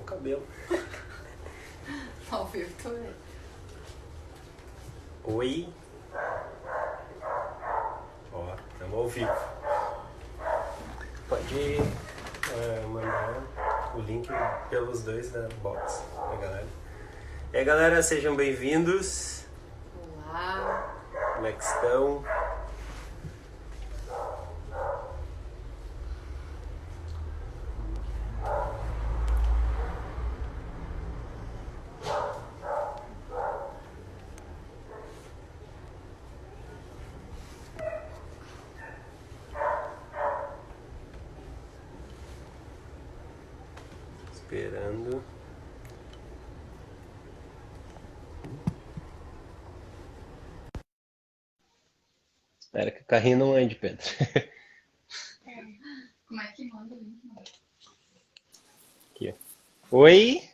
cabelo. Ao vivo também. Oi. Ó, estamos ao vivo. Pode mandar o link pelos dois da box pra galera. E aí, galera, sejam bem-vindos. Olá. Como é que estão? Esperando. Espera que o carrinho não ande, Pedro. Como é que manda o link? Aqui, ó. Oi,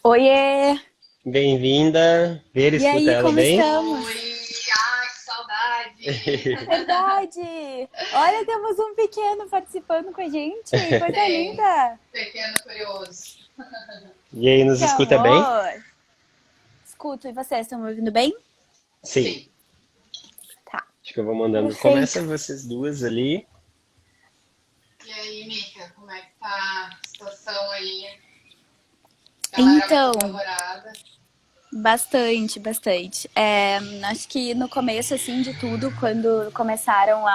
Oiê! bem-vinda. Ver e E escuta aí, ela como bem? estamos? Oi, ai, que saudade. Verdade! Olha, temos um pequeno participando com a gente. Coisa Tem. linda! Pequeno curioso. E aí, nos Que escuta bem? amor! Escuto, e vocês estão me ouvindo bem? Sim. Tá, Acho que eu vou mandando. perfeito. Começa vocês duas ali. E aí, Mica, como é que tá a situação aí? Galera Então, muito apavorada. bastante. Acho que no começo, assim, de tudo, quando começaram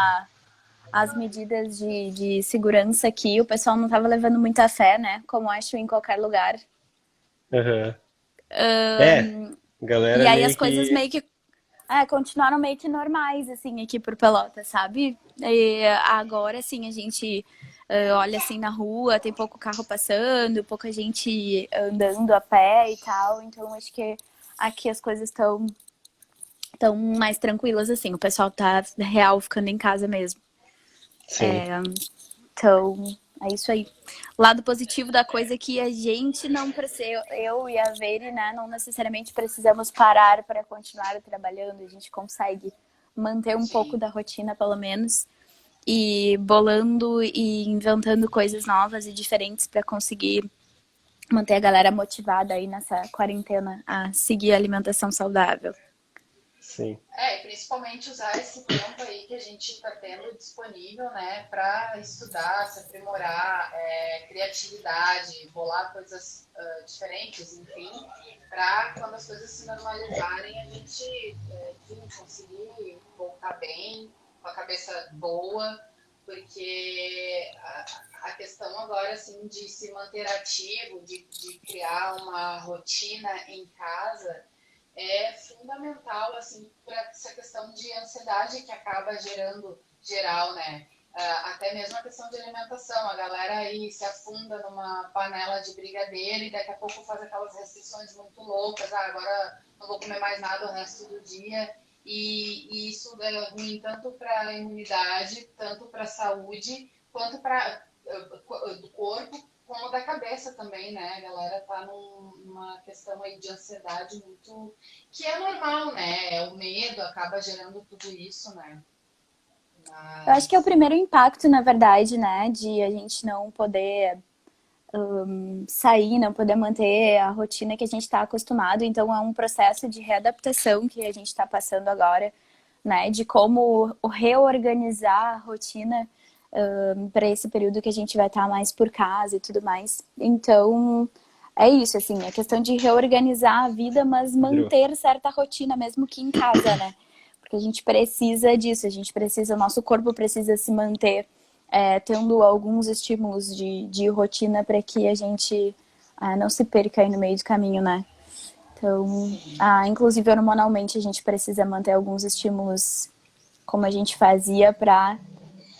as medidas de segurança aqui, o pessoal não estava levando muita fé, né? Como acho em qualquer lugar. Aham. Galera E aí as meio coisas que. meio que continuaram meio que normais, assim, aqui por Pelotas, sabe? E agora, assim, a gente olha assim na rua, tem pouco carro passando, pouca gente andando a pé e tal. Então, acho que aqui as coisas estão tão mais tranquilas, assim. O pessoal tá real ficando em casa mesmo. Sim. Então, é isso aí. O lado positivo da coisa é que a gente não precisa, eu e a Veri, né, não necessariamente precisamos parar para continuar trabalhando. A gente consegue manter um pouco da rotina, pelo menos, e bolando e inventando coisas novas e diferentes para conseguir manter a galera motivada aí nessa quarentena a seguir a alimentação saudável. Sim. E principalmente usar esse tempo aí que a gente está tendo disponível, né, para estudar, se aprimorar, criatividade, bolar coisas diferentes, enfim, para quando as coisas se normalizarem a gente, enfim, conseguir voltar bem, com a cabeça boa, porque a questão agora, assim, de se manter ativo, de criar uma rotina em casa, é fundamental, assim, para essa questão de ansiedade que acaba gerando geral, né? Até mesmo a questão de alimentação. A galera aí se afunda numa panela de brigadeiro e daqui a pouco faz aquelas restrições muito loucas. Agora não vou comer mais nada o resto do dia. E isso é ruim tanto para a imunidade, tanto para a saúde, quanto para do corpo, como da cabeça também, né? A galera tá numa questão aí de ansiedade muito... que é normal, né? O medo acaba gerando tudo isso, né? Eu acho que é o primeiro impacto, na verdade, né, de a gente não poder sair, não poder manter a rotina que a gente está acostumado. Então, é um processo de readaptação que a gente está passando agora, né, de como reorganizar a rotina para esse período que a gente vai estar mais por casa e tudo mais. Então, é isso, assim, é questão de reorganizar a vida, mas manter certa rotina, mesmo que em casa, né? Porque a gente precisa disso, o nosso corpo precisa se manter tendo alguns estímulos de rotina para que a gente não se perca aí no meio do caminho, né? Então, inclusive hormonalmente a gente precisa manter alguns estímulos como a gente fazia para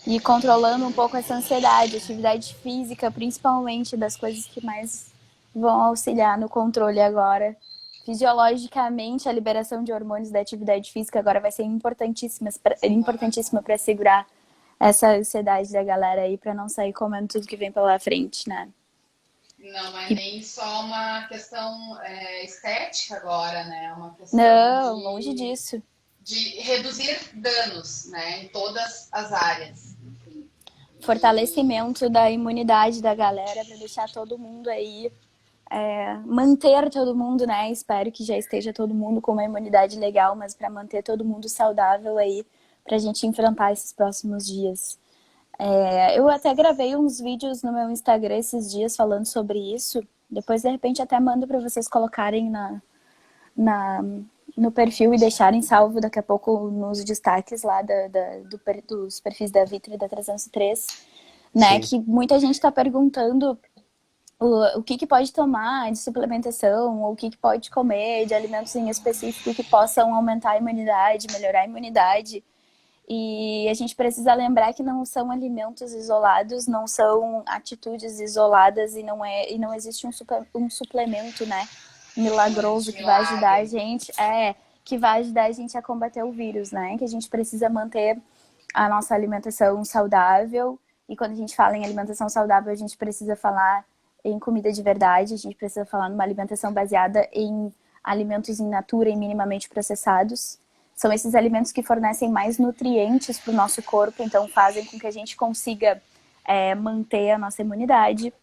ir controlando um pouco essa ansiedade, atividade física, principalmente das coisas que mais vão auxiliar no controle agora. Fisiologicamente, a liberação de hormônios da atividade física agora vai ser importantíssima para segurar essa ansiedade da galera aí, para não sair comendo tudo que vem pela frente, né? Não é nem só uma questão estética agora, né? É uma questão Não, longe disso. de reduzir danos, né? Em todas as áreas. Fortalecimento da imunidade da galera para deixar todo mundo aí manter todo mundo, né? Espero que já esteja todo mundo com uma imunidade legal, mas para manter todo mundo saudável aí, para a gente enfrentar esses próximos dias. Eu até gravei uns vídeos no meu Instagram esses dias falando sobre isso. Depois, de repente, até mando para vocês colocarem no perfil e deixarem salvo daqui a pouco nos destaques lá dos perfis da Vitro e da 303, né? Sim. Que muita gente está perguntando o que pode tomar de suplementação, ou o que pode comer de alimentos em específico que possam aumentar a imunidade, melhorar a imunidade. E a gente precisa lembrar que não são alimentos isolados, não são atitudes isoladas e não existe um suplemento, né, milagroso que vai ajudar a gente, que vai ajudar a gente a combater o vírus, né? Que a gente precisa manter a nossa alimentação saudável. E quando a gente fala em alimentação saudável, a gente precisa falar em comida de verdade, a gente precisa falar numa alimentação baseada em alimentos in natura e minimamente processados. São esses alimentos que fornecem mais nutrientes para o nosso corpo, então fazem com que a gente consiga manter a nossa imunidade.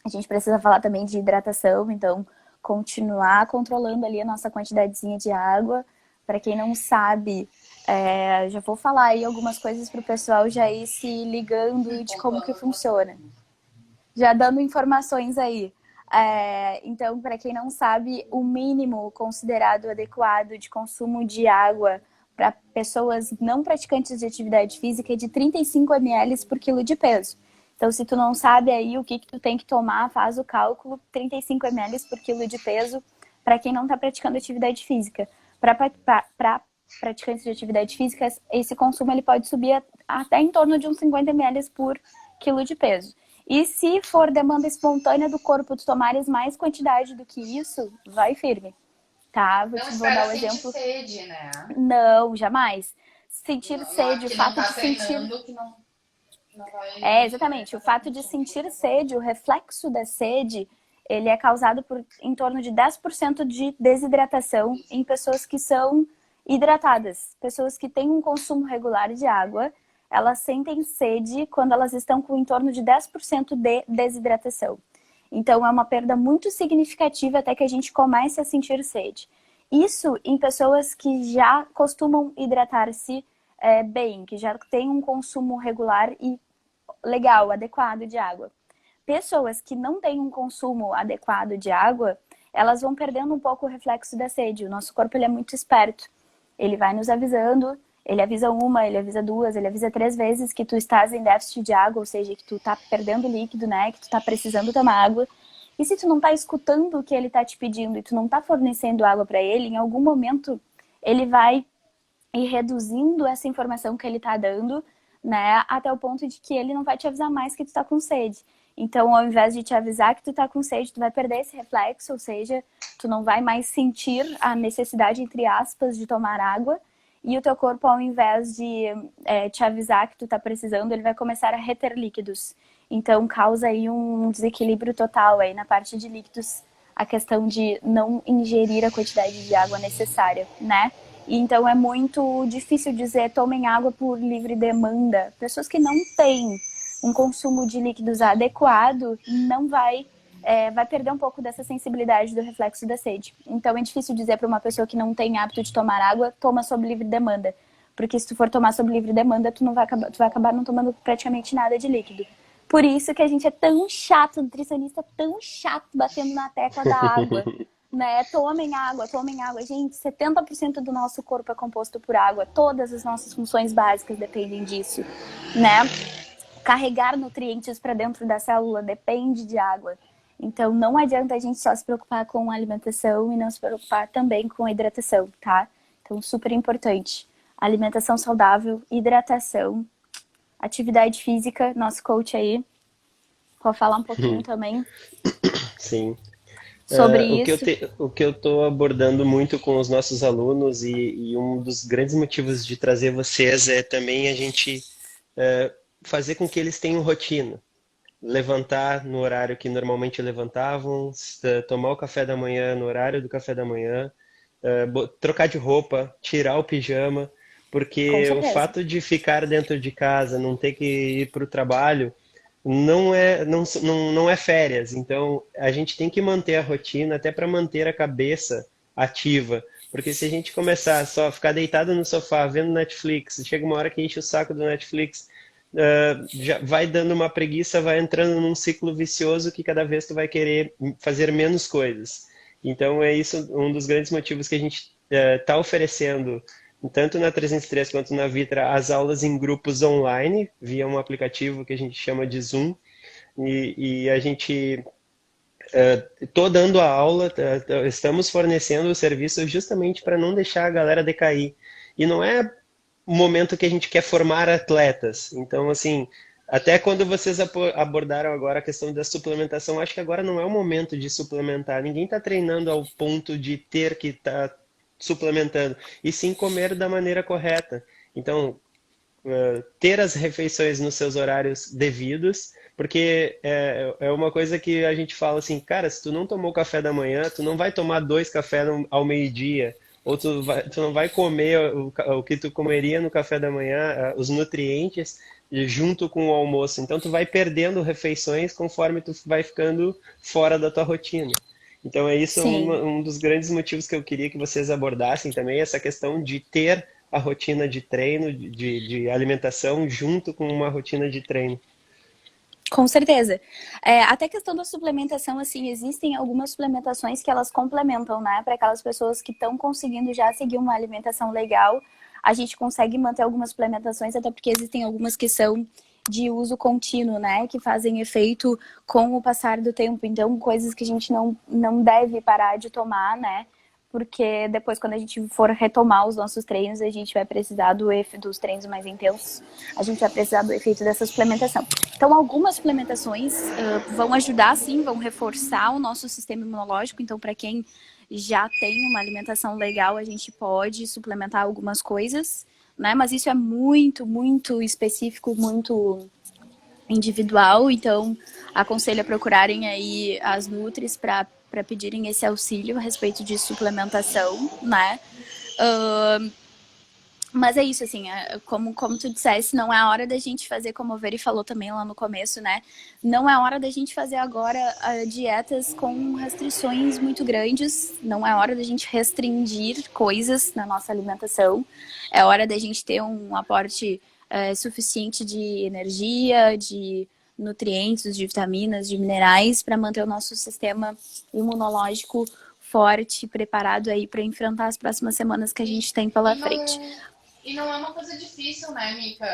A gente precisa falar também de hidratação, então continuar controlando ali a nossa quantidadezinha de água. Para quem não sabe, já vou falar aí algumas coisas para o pessoal já ir se ligando de como que funciona. Já dando informações aí. Então, para quem não sabe, o mínimo considerado adequado de consumo de água para pessoas não praticantes de atividade física é de 35 ml por quilo de peso. Então, se tu não sabe aí o que tu tem que tomar, faz o cálculo, 35 ml por quilo de peso para quem não está praticando atividade física. Para praticantes de atividade física, esse consumo ele pode subir até em torno de uns 50 ml por quilo de peso. E se for demanda espontânea do corpo, tu tomares mais quantidade do que isso, vai firme, tá? Vou dar um exemplo. Sede, né? Não, jamais. Sentir sede, o fato de sentir... exatamente. O fato de sentir sede, o reflexo da sede, ele é causado por em torno de 10% de desidratação em pessoas que são hidratadas. Pessoas que têm um consumo regular de água, elas sentem sede quando elas estão com em torno de 10% de desidratação. Então, é uma perda muito significativa até que a gente comece a sentir sede. Isso em pessoas que já costumam hidratar-se bem, que já têm um consumo regular e legal, adequado de água. Pessoas que não têm um consumo adequado de água, elas vão perdendo um pouco o reflexo da sede. O nosso corpo ele é muito esperto. Ele vai nos avisando. Ele avisa uma, ele avisa duas, ele avisa 3 vezes que tu estás em déficit de água, ou seja, que tu tá perdendo líquido, né? Que tu tá precisando tomar água. E se tu não tá escutando o que ele tá te pedindo e tu não tá fornecendo água para ele, em algum momento ele vai ir reduzindo essa informação que ele tá dando, né? Até o ponto de que ele não vai te avisar mais que tu tá com sede. Então, ao invés de te avisar que tu tá com sede, tu vai perder esse reflexo, ou seja, tu não vai mais sentir a necessidade, entre aspas, de tomar água. E o teu corpo, ao invés de te avisar que tu tá precisando, ele vai começar a reter líquidos. Então, causa aí um desequilíbrio total aí na parte de líquidos, a questão de não ingerir a quantidade de água necessária, né? E então, é muito difícil dizer, tomem água por livre demanda. Pessoas que não têm um consumo de líquidos adequado, não vai perder um pouco dessa sensibilidade do reflexo da sede. Então é difícil dizer para uma pessoa que não tem hábito de tomar água, toma sob livre demanda. Porque se tu for tomar sob livre demanda, tu vai acabar não tomando praticamente nada de líquido. Por isso que a gente é tão chato, nutricionista tão chato, batendo na tecla da água. Né? Tomem água. Gente, 70% do nosso corpo é composto por água. Todas as nossas funções básicas dependem disso, né? Carregar nutrientes para dentro da célula depende de água. Então, não adianta a gente só se preocupar com a alimentação e não se preocupar também com a hidratação, tá? Então, super importante. Alimentação saudável, hidratação, atividade física. Nosso coach aí pode falar um pouquinho também. Sim. Sobre isso. O que eu estou abordando muito com os nossos alunos e um dos grandes motivos de trazer vocês é também a gente fazer com que eles tenham rotina. Levantar no horário que normalmente levantavam, tomar o café da manhã no horário do café da manhã, trocar de roupa, tirar o pijama, porque o fato de ficar dentro de casa, não ter que ir para o trabalho, não é férias. Então, a gente tem que manter a rotina até para manter a cabeça ativa. Porque se a gente começar só a ficar deitado no sofá vendo Netflix, chega uma hora que enche o saco do Netflix, já vai dando uma preguiça, vai entrando num ciclo vicioso que cada vez tu vai querer fazer menos coisas. Então, é isso um dos grandes motivos que a gente está oferecendo, tanto na 303 quanto na Vitra, as aulas em grupos online, via um aplicativo que a gente chama de Zoom, e a gente estou dando a aula, estamos fornecendo o serviço justamente para não deixar a galera decair. E não é o momento que a gente quer formar atletas. Então, assim, até quando vocês abordaram agora a questão da suplementação, acho que agora não é o momento de suplementar. Ninguém está treinando ao ponto de ter que estar suplementando, e sim comer da maneira correta. Então, ter as refeições nos seus horários devidos, porque é uma coisa que a gente fala assim, cara, se tu não tomou café da manhã, tu não vai tomar dois cafés ao meio-dia, ou tu não vai comer o que tu comeria no café da manhã, os nutrientes, junto com o almoço. Então tu vai perdendo refeições conforme tu vai ficando fora da tua rotina. Então é isso Sim. um dos grandes motivos que eu queria que vocês abordassem também, essa questão de ter a rotina de treino, de alimentação, junto com uma rotina de treino. Com certeza. Até a questão da suplementação, assim, existem algumas suplementações que elas complementam, né? Para aquelas pessoas que estão conseguindo já seguir uma alimentação legal, a gente consegue manter algumas suplementações, até porque existem algumas que são de uso contínuo, né? Que fazem efeito com o passar do tempo. Então, coisas que a gente não deve parar de tomar, né? Porque depois, quando a gente for retomar os nossos treinos, a gente vai precisar dos treinos mais intensos, a gente vai precisar do efeito dessa suplementação. Então, algumas suplementações vão ajudar, sim, vão reforçar o nosso sistema imunológico. Então, para quem já tem uma alimentação legal, a gente pode suplementar algumas coisas, né? Mas isso é muito, muito específico, muito individual. Então, aconselho a procurarem aí as Nutris para pedirem esse auxílio a respeito de suplementação, né? Mas é isso, assim, como tu disseste, não é a hora da gente fazer, como o Veri falou também lá no começo, né? Não é a hora da gente fazer agora dietas com restrições muito grandes, não é hora da gente restringir coisas na nossa alimentação, é hora da gente ter um aporte suficiente de energia, de nutrientes, de vitaminas, de minerais, para manter o nosso sistema imunológico forte, preparado aí para enfrentar as próximas semanas que a gente tem pela frente. E não é uma coisa difícil, né, Mica?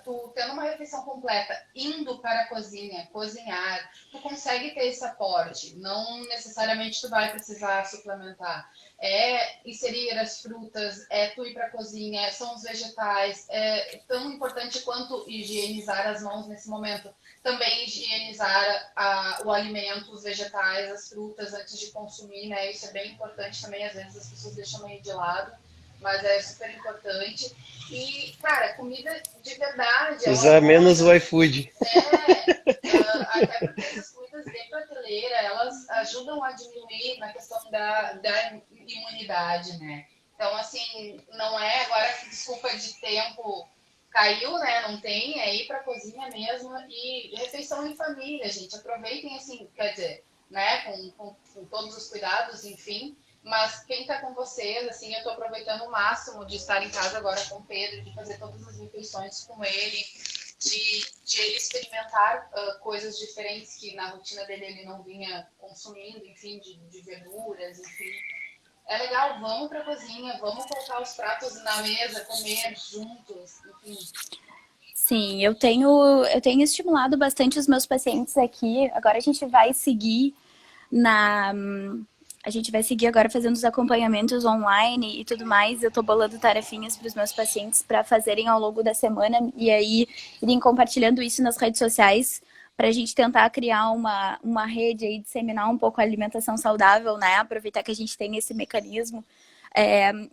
Tu tendo uma refeição completa, indo para a cozinha, cozinhar, tu consegue ter esse aporte. Não necessariamente tu vai precisar suplementar. É inserir as frutas, é tu ir para a cozinha, são os vegetais. É tão importante quanto higienizar as mãos nesse momento. Também higienizar o alimento, os vegetais, as frutas antes de consumir, né? Isso é bem importante também. Às vezes as pessoas deixam meio de lado, mas é super importante. E, cara, comida de verdade. Usar menos o iFood. Até porque essas comidas de prateleira, elas ajudam a diminuir na questão da imunidade, né? Então, assim, não é agora que desculpa de tempo caiu, né? Não tem, é ir pra cozinha mesmo. E refeição em família, gente. Aproveitem, assim, quer dizer, né? Com todos os cuidados, enfim. Mas quem tá com vocês, assim, eu tô aproveitando o máximo de estar em casa agora com o Pedro, de fazer todas as refeições com ele, de ele experimentar coisas diferentes que na rotina dele ele não vinha consumindo, enfim, de verduras, enfim. É legal, vamos pra cozinha, vamos colocar os pratos na mesa, comer juntos, enfim. Sim, eu tenho estimulado bastante os meus pacientes aqui. Agora a gente vai seguir na... A gente vai seguir agora fazendo os acompanhamentos online e tudo mais. Eu tô bolando tarefinhas para os meus pacientes para fazerem ao longo da semana e aí irem compartilhando isso nas redes sociais para a gente tentar criar uma rede e disseminar um pouco a alimentação saudável, né? Aproveitar que a gente tem esse mecanismo.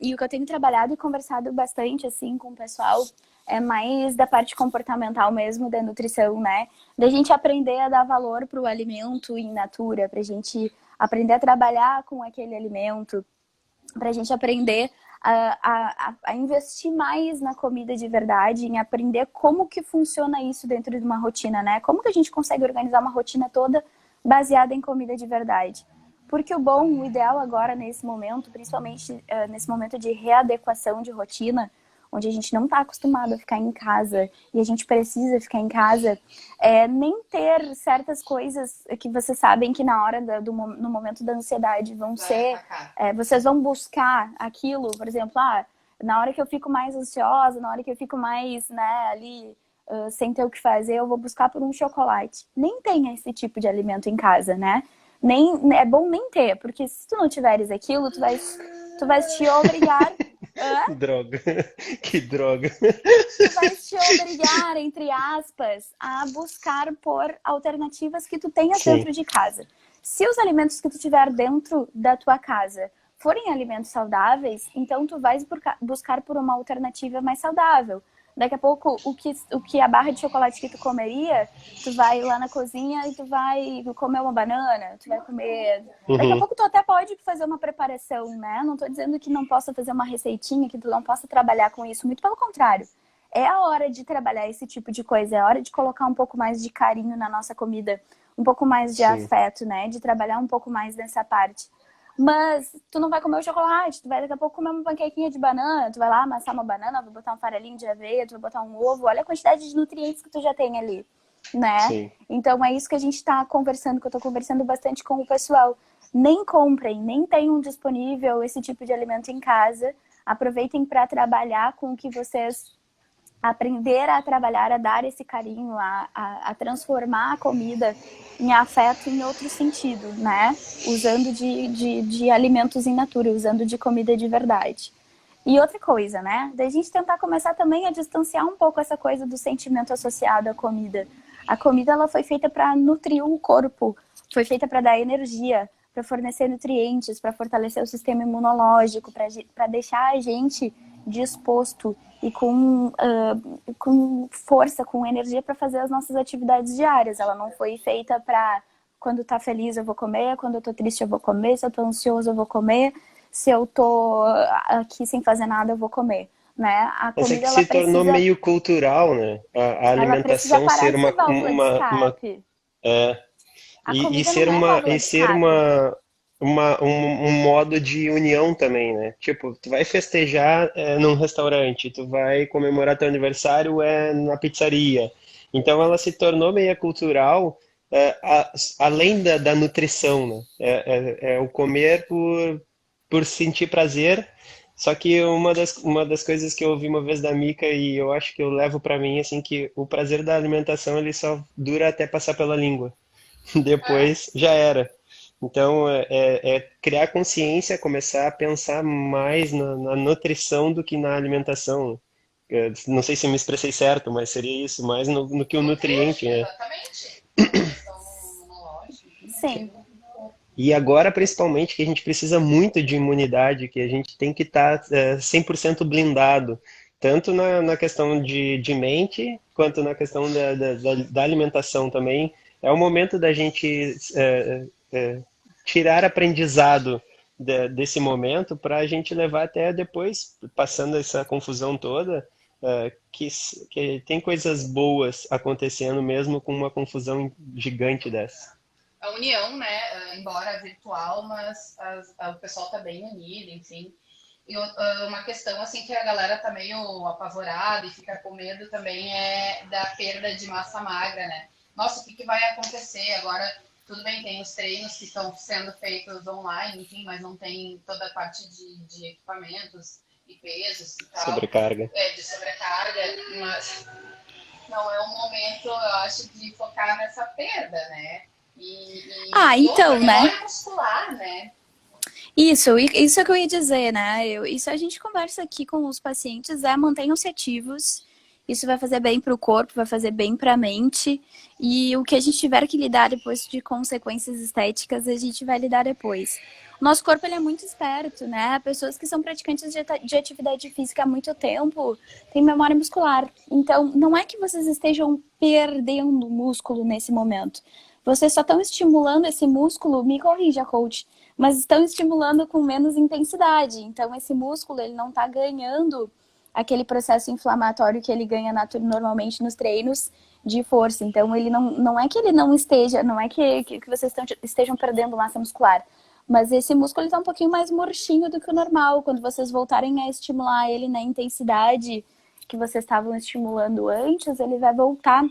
E o que eu tenho trabalhado e conversado bastante assim com o pessoal é mais da parte comportamental mesmo, da nutrição, né? Da gente aprender a dar valor para o alimento in natura, para a gente aprender a trabalhar com aquele alimento, para a gente aprender a investir mais na comida de verdade, em aprender como que funciona isso dentro de uma rotina, né? Como que a gente consegue organizar uma rotina toda baseada em comida de verdade? Porque o ideal agora nesse momento, principalmente nesse momento de readequação de rotina, onde a gente não está acostumado a ficar em casa e a gente precisa ficar em casa, nem ter certas coisas que vocês sabem que na hora no momento da ansiedade vão ser... vocês vão buscar aquilo, por exemplo, na hora que eu fico mais ansiosa, na hora que eu fico mais, né, ali, sem ter o que fazer, eu vou buscar por um chocolate. Nem tem esse tipo de alimento em casa, né? É bom nem ter, porque se tu não tiveres aquilo, tu vais te obrigar... Droga, que droga. Tu vais te obrigar, entre aspas, a buscar por alternativas que tu tenhas dentro de casa. Se os alimentos que tu tiver dentro da tua casa forem alimentos saudáveis, então tu vais buscar por uma alternativa mais saudável. Daqui a pouco, o que a barra de chocolate que tu comeria, tu vai lá na cozinha e tu vai comer uma banana, tu vai comer... Daqui a pouco tu até pode fazer uma preparação, né? Não tô dizendo que não possa fazer uma receitinha, que tu não possa trabalhar com isso. Muito pelo contrário. É a hora de trabalhar esse tipo de coisa, é a hora de colocar um pouco mais de carinho na nossa comida, um pouco mais de afeto, né? De trabalhar um pouco mais nessa parte. Mas tu não vai comer o chocolate, tu vai daqui a pouco comer uma panquequinha de banana, tu vai lá amassar uma banana, vai botar um farelinho de aveia, tu vai botar um ovo, olha a quantidade de nutrientes que tu já tem ali, né? Sim. Então é isso que a gente tá conversando, que eu tô conversando bastante com o pessoal. Nem comprem, nem tenham disponível esse tipo de alimento em casa. Aproveitem para trabalhar com o que vocês... Aprender a trabalhar, a dar esse carinho, a transformar a comida em afeto em outro sentido, né? Usando de alimentos in natura, usando de comida de verdade. E outra coisa, né? Da gente tentar começar também a distanciar um pouco essa coisa do sentimento associado à comida. A comida, ela foi feita para nutrir o corpo, foi feita para dar energia, para fornecer nutrientes, para fortalecer o sistema imunológico, para deixar a gente disposto e com força, com energia para fazer as nossas atividades diárias. Ela não foi feita para quando tá feliz eu vou comer, quando eu tô triste eu vou comer, se eu tô ansioso eu vou comer, se eu tô aqui sem fazer nada eu vou comer, né? A Mas comida, é que se tornou meio cultural, né? A ela precisa alimentação parar ser de ser válvula de escape. A e comida ser não é uma válvula de escape. um modo de união também, né? Tipo, tu vai festejar num restaurante, tu vai comemorar teu aniversário na pizzaria. Então ela se tornou meio cultural, além da nutrição, né? É o comer por sentir prazer. Só que uma das coisas que eu ouvi uma vez da Mica e eu acho que eu levo pra mim, assim, que o prazer da alimentação ele só dura até passar pela língua. Depois já era. Então, é criar consciência, começar a pensar mais na nutrição do que na alimentação. Não sei se eu me expressei certo, mas seria isso, mais no que o nutriente, né? Exatamente. A questão imunológica. Sim. E agora, principalmente, que a gente precisa muito de imunidade, que a gente tem que estar 100% blindado, tanto na questão de mente, quanto na questão da alimentação também. É o momento da gente tirar aprendizado desse momento para a gente levar até depois, passando essa confusão toda, que tem coisas boas acontecendo mesmo com uma confusão gigante dessa. A união, né? Embora virtual, mas o pessoal tá bem unido, enfim. E uma questão assim que a galera tá meio apavorada e fica com medo também é da perda de massa magra, né? Nossa, o que vai acontecer agora? Tudo bem, tem os treinos que estão sendo feitos online, enfim, mas não tem toda a parte de equipamentos e pesos e tal. Sobrecarga. De sobrecarga, mas não é o momento, eu acho, de focar nessa perda, né? Então, outra, né? memória muscular, né? Isso é que eu ia dizer, né? Isso a gente conversa aqui com os pacientes, mantenham-se ativos. Isso vai fazer bem para o corpo, vai fazer bem para a mente. E o que a gente tiver que lidar depois de consequências estéticas, a gente vai lidar depois. Nosso corpo ele é muito esperto, né? Pessoas que são praticantes de atividade física há muito tempo têm memória muscular. Então, não é que vocês estejam perdendo músculo nesse momento. Vocês só estão estimulando esse músculo, me corrija, coach, mas estão estimulando com menos intensidade. Então, esse músculo ele não está ganhando aquele processo inflamatório que ele ganha normalmente nos treinos de força. Então, ele não é que ele não esteja, não é que vocês estejam perdendo massa muscular. Mas esse músculo está um pouquinho mais murchinho do que o normal. Quando vocês voltarem a estimular ele na intensidade que vocês estavam estimulando antes, ele vai voltar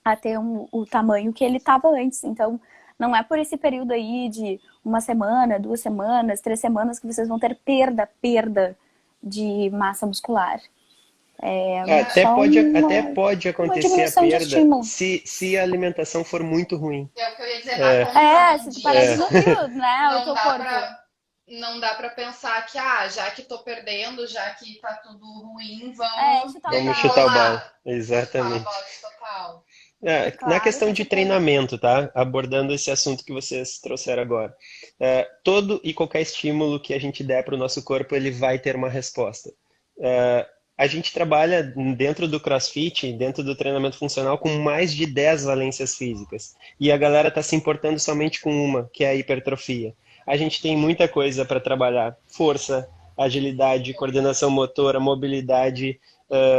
a ter o tamanho que ele estava antes. Então, não é por esse período aí de 1 semana, 2 semanas, 3 semanas que vocês vão ter perda de massa muscular. Até pode acontecer a perda estímulo. se a alimentação for muito ruim. É o que eu ia dizer, na se tu parar de nutrir, né, o não teu dá corpo. não dá pra pensar que, já que tô perdendo, já que tá tudo ruim, vamos chutar o balde. Chutar Exatamente. o balde total. Na Claro, questão de com certeza. treinamento, tá? Abordando esse assunto que vocês trouxeram agora. Todo e qualquer estímulo que a gente der para o nosso corpo, ele vai ter uma resposta. A gente trabalha dentro do CrossFit, dentro do treinamento funcional, com mais de 10 valências físicas. E a galera está se importando somente com uma, que é a hipertrofia. A gente tem muita coisa para trabalhar. Força, agilidade, coordenação motora, mobilidade,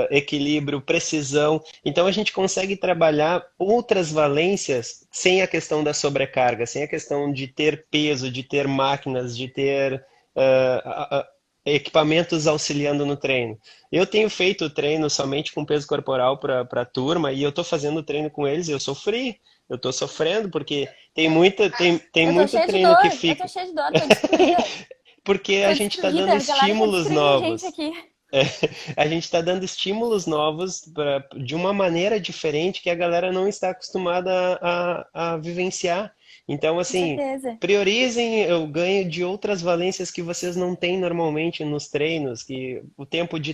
equilíbrio, precisão. Então a gente consegue trabalhar outras valências sem a questão da sobrecarga, sem a questão de ter peso, de ter máquinas, de ter equipamentos auxiliando no treino. Eu tenho feito treino somente com peso corporal para a turma e eu estou fazendo treino com eles e eu sofri. Eu estou sofrendo porque tem muito treino que fica. Eu tô cheia de dor, tô destruída. Porque a gente está dando estímulos novos. É, a gente está dando estímulos novos de uma maneira diferente que a galera não está acostumada a vivenciar. Então, assim, priorizem o ganho de outras valências que vocês não têm normalmente nos treinos, que o tempo de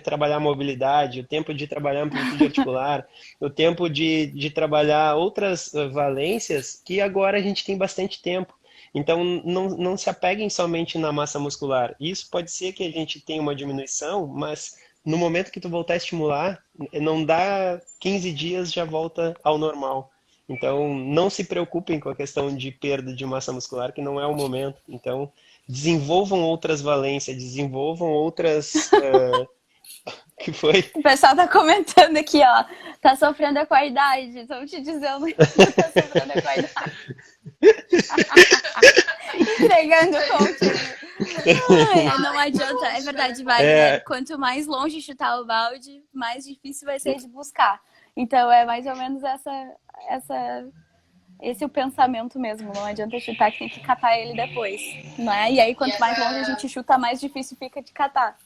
trabalhar mobilidade, o tempo de trabalhar amplitude articular, o tempo de trabalhar outras valências que agora a gente tem bastante tempo. Então, não se apeguem somente na massa muscular. Isso pode ser que a gente tenha uma diminuição, mas no momento que tu voltar a estimular, não dá 15 dias, já volta ao normal. Então, não se preocupem com a questão de perda de massa muscular, que não é o momento. Então, desenvolvam outras valências, desenvolvam outras... que foi? O pessoal tá comentando aqui, ó. Tá sofrendo com a idade. Estão te dizendo que tá sofrendo com a idade. Entregando o coach. Não adianta, é verdade, vai. Né? Quanto mais longe chutar o balde, mais difícil vai ser de buscar. Então é mais ou menos esse é o pensamento mesmo. Não adianta chutar que tem que catar ele depois. Né? E aí, quanto mais longe a gente chuta, mais difícil fica de catar.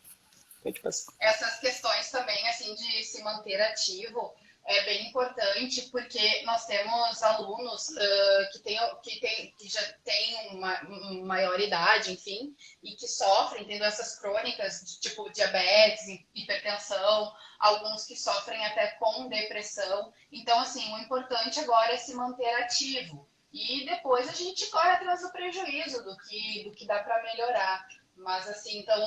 Essas questões também, assim, de se manter ativo é bem importante, porque nós temos alunos que já têm uma maior idade, enfim, e que sofrem, tendo essas crônicas, tipo diabetes, hipertensão, alguns que sofrem até com depressão. Então, assim, o importante agora é se manter ativo. E depois a gente corre atrás do prejuízo, do que dá para melhorar. Mas, assim, então,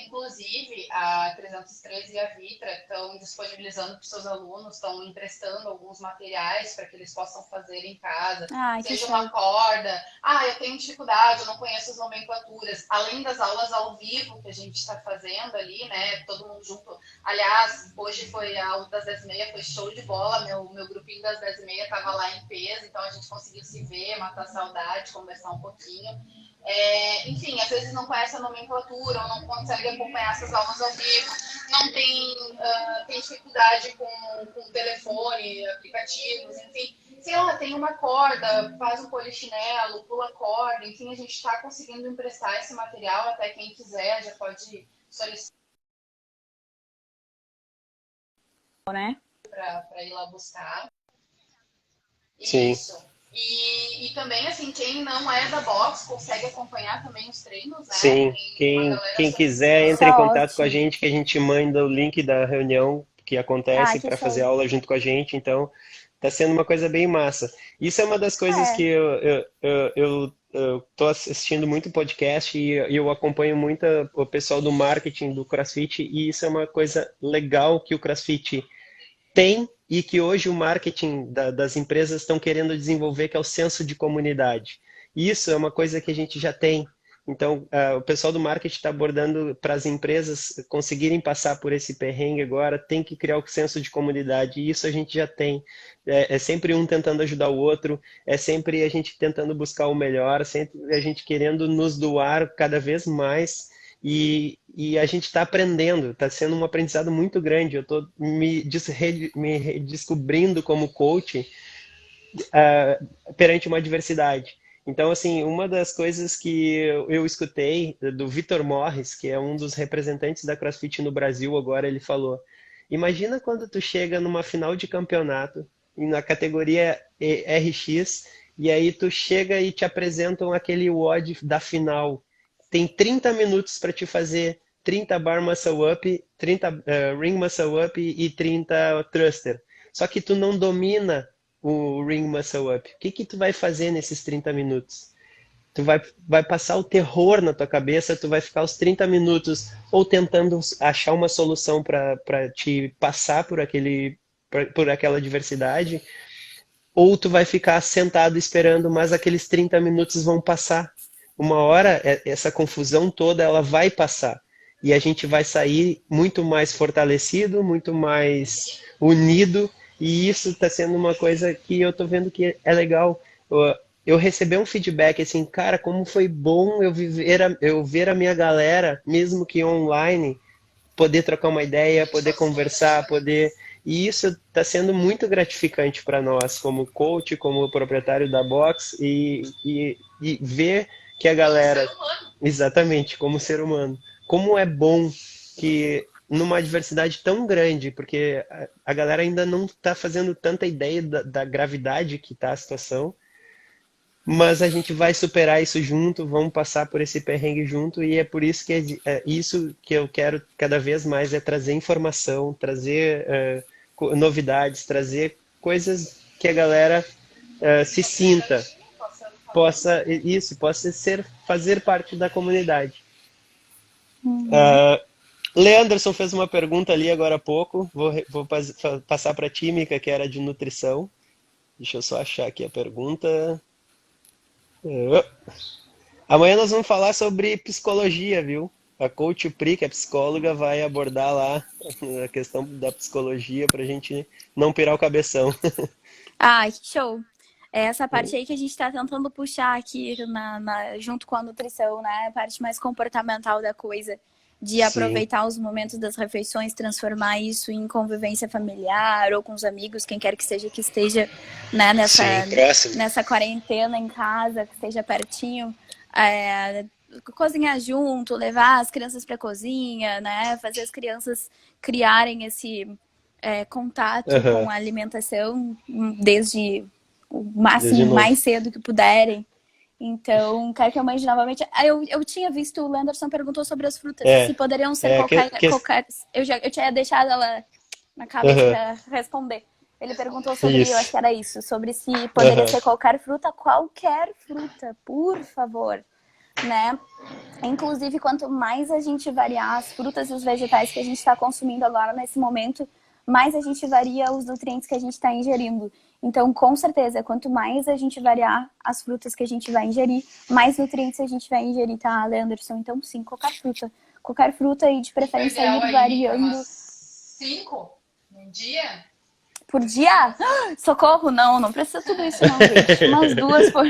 inclusive, a 313 e a Vitra estão disponibilizando para os seus alunos, estão emprestando alguns materiais para que eles possam fazer em casa. Seja uma corda. Eu tenho dificuldade, eu não conheço as nomenclaturas. Além das aulas ao vivo que a gente está fazendo ali, né? Todo mundo junto. Aliás, hoje foi a aula das 10h30, foi show de bola. Meu grupinho das 10h30 estava lá em peso, então a gente conseguiu se ver, matar saudade, conversar um pouquinho. Enfim, às vezes não conhece a nomenclatura ou não consegue acompanhar essas aulas ao vivo, não tem dificuldade com telefone, aplicativos, enfim. Sei lá, tem uma corda, faz um polichinelo, pula corda, enfim, a gente está conseguindo emprestar esse material, até quem quiser já pode solicitar, né? Para ir lá buscar. Sim. Isso. E também, assim, quem não é da box consegue acompanhar também os treinos, né? Sim, quem quiser, entre em contato com a gente, que a gente manda o link da reunião que acontece para fazer aula junto com a gente. Então, Tá sendo uma coisa bem massa. Isso é uma das coisas que É. eu tô assistindo muito podcast e eu acompanho muito o pessoal do marketing do CrossFit e isso é uma coisa legal que o CrossFit tem e que hoje o marketing das empresas estão querendo desenvolver, que é o senso de comunidade. Isso é uma coisa que a gente já tem. Então, o pessoal do marketing está abordando para as empresas conseguirem passar por esse perrengue agora, tem que criar o senso de comunidade, e isso a gente já tem. É sempre um tentando ajudar o outro, é sempre a gente tentando buscar o melhor, sempre a gente querendo nos doar cada vez mais e a gente está aprendendo, está sendo um aprendizado muito grande. Eu estou me redescobrindo como coach perante uma adversidade. Então, assim, uma das coisas que eu escutei do Vitor Morris, que é um dos representantes da CrossFit no Brasil agora, ele falou: imagina quando tu chega numa final de campeonato, e na categoria RX, e aí tu chega e te apresentam aquele WOD da final. Tem 30 minutos para te fazer 30 bar muscle up, 30 ring muscle up e 30 thruster. Só que tu não domina o ring muscle up. O que que tu vai fazer nesses 30 minutos? Tu vai passar o terror na tua cabeça, tu vai ficar os 30 minutos ou tentando achar uma solução para te passar por aquela adversidade, ou tu vai ficar sentado esperando, mas aqueles 30 minutos vão passar. Uma hora, essa confusão toda, ela vai passar. E a gente vai sair muito mais fortalecido, muito mais unido, e isso está sendo uma coisa que eu estou vendo que é legal. Eu recebi um feedback assim, cara, como foi bom eu ver a minha galera, mesmo que online, poder trocar uma ideia, poder conversar, poder. E isso está sendo muito gratificante para nós, como coach, como proprietário da box, e ver que a galera. Exatamente, como ser humano. Como é bom que numa adversidade tão grande, porque a galera ainda não está fazendo tanta ideia da gravidade que está a situação, mas a gente vai superar isso junto, vamos passar por esse perrengue junto, e é por isso que é isso que eu quero cada vez mais, é trazer informação, trazer novidades, trazer coisas que a galera se sinta, fazer parte da comunidade. Uhum. Leanderson fez uma pergunta ali agora há pouco, vou passar para a Tímica, que era de nutrição. Deixa eu só achar aqui a pergunta. Uh, Amanhã nós vamos falar sobre psicologia, viu? A coach Pri, que é psicóloga, vai abordar lá a questão da psicologia para a gente não pirar o cabeção. Ai, que show! É essa parte aí que a gente está tentando puxar aqui junto com a nutrição, né? A parte mais comportamental da coisa, de Sim, aproveitar os momentos das refeições, transformar isso em convivência familiar ou com os amigos, quem quer que seja que esteja, né, sim, próximo. nessa quarentena em casa, que esteja pertinho. É, cozinhar junto, levar as crianças para a cozinha, né? Fazer as crianças criarem esse contato Aham, com a alimentação desde o desde máximo, novo. mais cedo que puderem. Então, quero que eu mande novamente. Eu tinha visto, o Lenderson perguntou sobre as frutas, se É, poderiam ser é que, que, qualquer. Eu tinha deixado ela na cabeça aham, para responder. Ele perguntou sobre, eu acho isso. que era isso, sobre se poderia Aham, ser qualquer fruta, por favor, né? Inclusive, quanto mais a gente variar as frutas e os vegetais que a gente está consumindo agora nesse momento, mais a gente varia os nutrientes que a gente está ingerindo. Então, com certeza, quanto mais a gente variar as frutas que a gente vai ingerir, mais nutrientes a gente vai ingerir, tá, Leanderson? Então, sim, qualquer fruta. Qualquer fruta e de O preferência ideal ir aí é umas variando 5 no dia. por dia. Socorro, não, não precisa tudo isso não, gente. Umas duas por...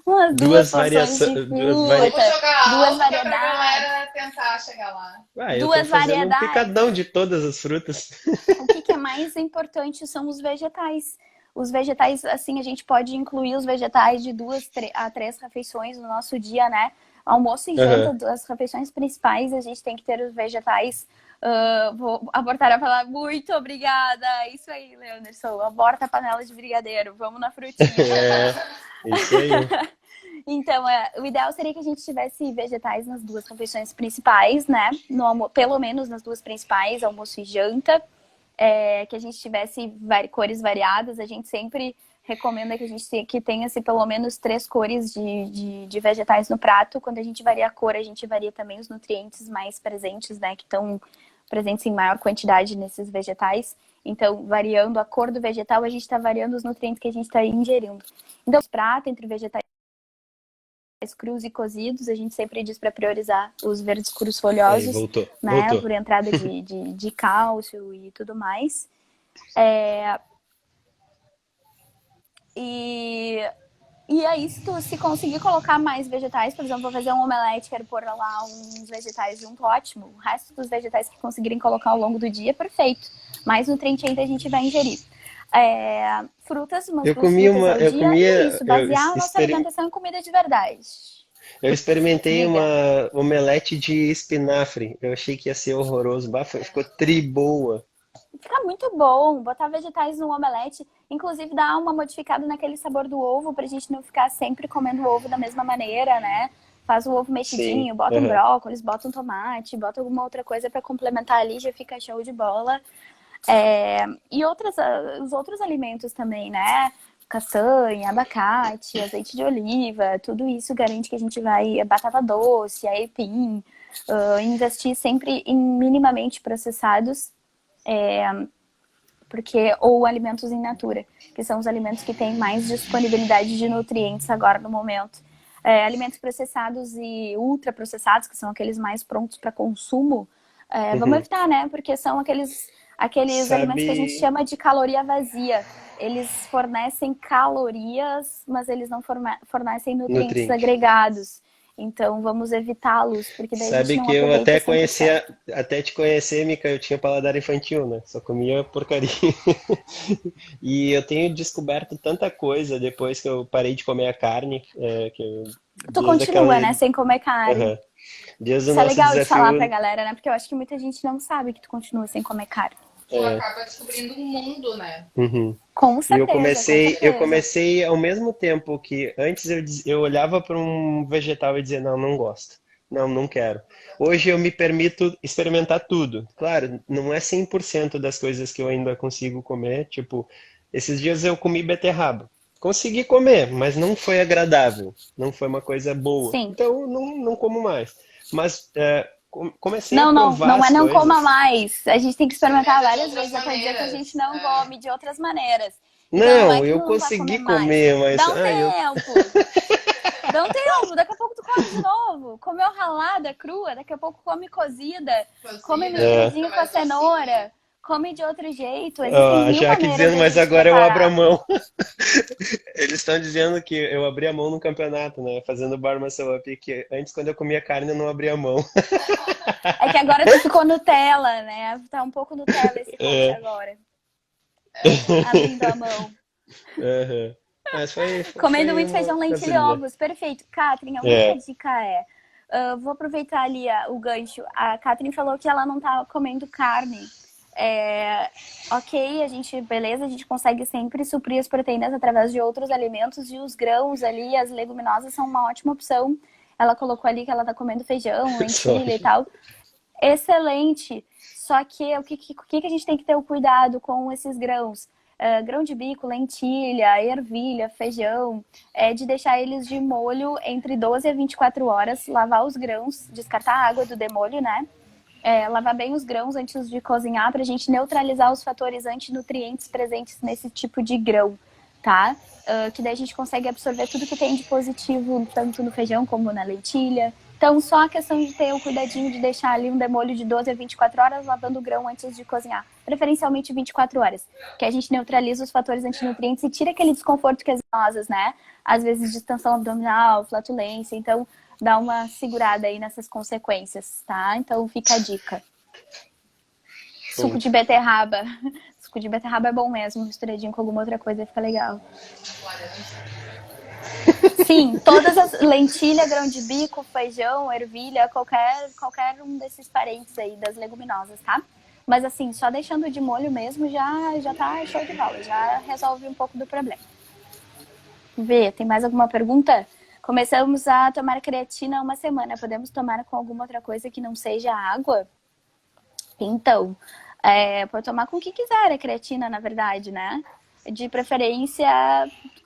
Umas duas porções de duas Vamos fruta, jogar duas alto que é pra variedades. galera tentar chegar lá. Eu tô Duas fazendo um variedades. picadão de todas as frutas. O que é mais importante são os vegetais. Os vegetais, assim, a gente pode incluir os vegetais de 2 a 3 refeições no nosso dia, né? Almoço e janta, Aham. das refeições principais, a gente tem que ter os vegetais. Vou abortar a palavra. Muito obrigada. Isso aí, Leanderson. Aborta a panela de brigadeiro. Vamos na frutinha. É, isso aí. Então, o ideal seria que a gente tivesse vegetais nas 2 refeições principais, né? Pelo menos nas 2 principais, almoço e janta. que a gente tivesse cores variadas. A gente sempre recomenda que a gente tenha pelo menos 3 cores de vegetais no prato. Quando a gente varia a cor, a gente varia também os nutrientes mais presentes, né? Que estão presentes em maior quantidade nesses vegetais. Então, variando a cor do vegetal, a gente está variando os nutrientes que a gente está ingerindo. Então, prato entre vegetais crus e cozidos, a gente sempre diz para priorizar os verdes crus folhosos, né? Por entrada de cálcio e tudo mais. E aí, se conseguir colocar mais vegetais, por exemplo, vou fazer um omelete, quero pôr lá uns vegetais junto, ótimo. O resto dos vegetais que conseguirem colocar ao longo do dia, perfeito. Mais nutriente ainda a gente vai ingerir. Frutas, umas Eu duas comi frutas ao dia, e isso, basear a nossa experi- alimentação em comida de verdade. eu experimentei Diga. uma omelete de espinafre. Eu achei que ia ser horroroso. Ficou tri boa. Fica muito bom, botar vegetais no omelete, inclusive dar uma modificada naquele sabor do ovo, pra gente não ficar sempre comendo o ovo da mesma maneira, né? Faz o ovo mexidinho, Sim. bota um Aham. brócolis, bota um tomate, bota alguma outra coisa pra complementar ali, já fica show de bola. E os outros alimentos também, né? Castanha, abacate, azeite de oliva, tudo isso garante que a gente vai, batata doce, aipim, investir sempre em minimamente processados, ou alimentos in natura, que são os alimentos que têm mais disponibilidade de nutrientes agora no momento. Alimentos processados e ultraprocessados, que são aqueles mais prontos para consumo, vamos Uhum. evitar, né? Porque são aqueles alimentos que a gente Sabe, chama de caloria vazia. Eles fornecem calorias, mas eles não fornecem nutrientes nutriente. agregados. Então, vamos evitá-los, porque daí a gente Sabe não que eu aproveita até 100%. conhecia, até te conhecer, Mica, eu tinha paladar infantil, né? Só comia porcaria. E eu tenho descoberto tanta coisa depois que eu parei de comer a carne, Tu desde continua, aquela, né? Sem comer carne. aham, desde o Isso é nosso legal de falar pra desafio. galera, né? Porque eu acho que muita gente não sabe que tu continua sem comer carne. Tu acaba descobrindo um mundo, né? Uhum. Com E eu certeza, com comecei, eu certeza. comecei ao mesmo tempo que antes eu olhava para um vegetal e dizia, não, não gosto. Não, não quero. Hoje eu me permito experimentar tudo. Claro, não é 100% das coisas que eu ainda consigo comer. Tipo, esses dias eu comi beterraba. Consegui comer, mas não foi agradável. Não foi uma coisa boa. Sim. Então eu não como mais. Mas comecei a Não, não, provar não é as não coma coisas. mais. A gente tem que experimentar Experimenta de várias outras vezes até dizer que a gente maneiras. não come de outras maneiras. Então não é Não, que tu eu não vai consegui comer mais. comer, mas Dá um eu tempo. Dá um tempo, daqui a pouco tu come de novo. Comeu ralada, crua, daqui a pouco come cozida, come Cozida, fica é, misturadinho com a mais docinha. cenoura, come de outro jeito. Existem ó, a mil Jaque maneiras dizendo, da mas gente agora eu abro a preparar. mão. Eles estão dizendo que eu abri a mão no campeonato, né? Fazendo bar muscle up, que antes quando eu comia carne eu não abria a mão. É que agora tu ficou Nutella, né? Tá um pouco Nutella esse coach É. agora. Abrindo a mão. Aham. Mas Comendo foi muito uma feijão, lentilha e ocasião. ovos. Perfeito. Catherine, a única É. dica vou aproveitar ali o gancho. A Catherine falou que ela não tá comendo carne. Ok, beleza, a gente consegue sempre suprir as proteínas através de outros alimentos e os grãos ali, as leguminosas são uma ótima opção. Ela colocou ali que ela tá comendo feijão, lentilha e Soja. tal. Excelente. Só que o que a gente tem que ter o cuidado com esses grãos? Grão de bico, lentilha, ervilha, feijão, de deixar eles de molho entre 12 a 24 horas, lavar os grãos, descartar a água do demolho, né? Lavar bem os grãos antes de cozinhar para a gente neutralizar os fatores antinutrientes presentes nesse tipo de grão, tá? Que daí a gente consegue absorver tudo que tem de positivo, tanto no feijão como na lentilha. Então, só a questão de ter o cuidadinho de deixar ali um demolho de 12 a 24 horas lavando o grão antes de cozinhar. Preferencialmente 24 horas, que a gente neutraliza os fatores antinutrientes e tira aquele desconforto que as venenosas, né? Às vezes distensão abdominal, flatulência. Então, dá uma segurada aí nessas consequências, tá? Então, fica a dica. Suco Show. de beterraba. Suco de beterraba é bom mesmo, misturadinho com alguma outra coisa fica legal. Laranja. Sim, todas as lentilha, grão de bico, feijão, ervilha, qualquer um desses parentes aí das leguminosas, tá? Mas assim, só deixando de molho mesmo já tá show de bola, já resolve um pouco do problema. Vê, tem mais alguma pergunta? Começamos a tomar creatina há uma semana. Podemos tomar com alguma outra coisa que não seja água? Então, Pode tomar com o que quiser a creatina, na verdade, né? De preferência,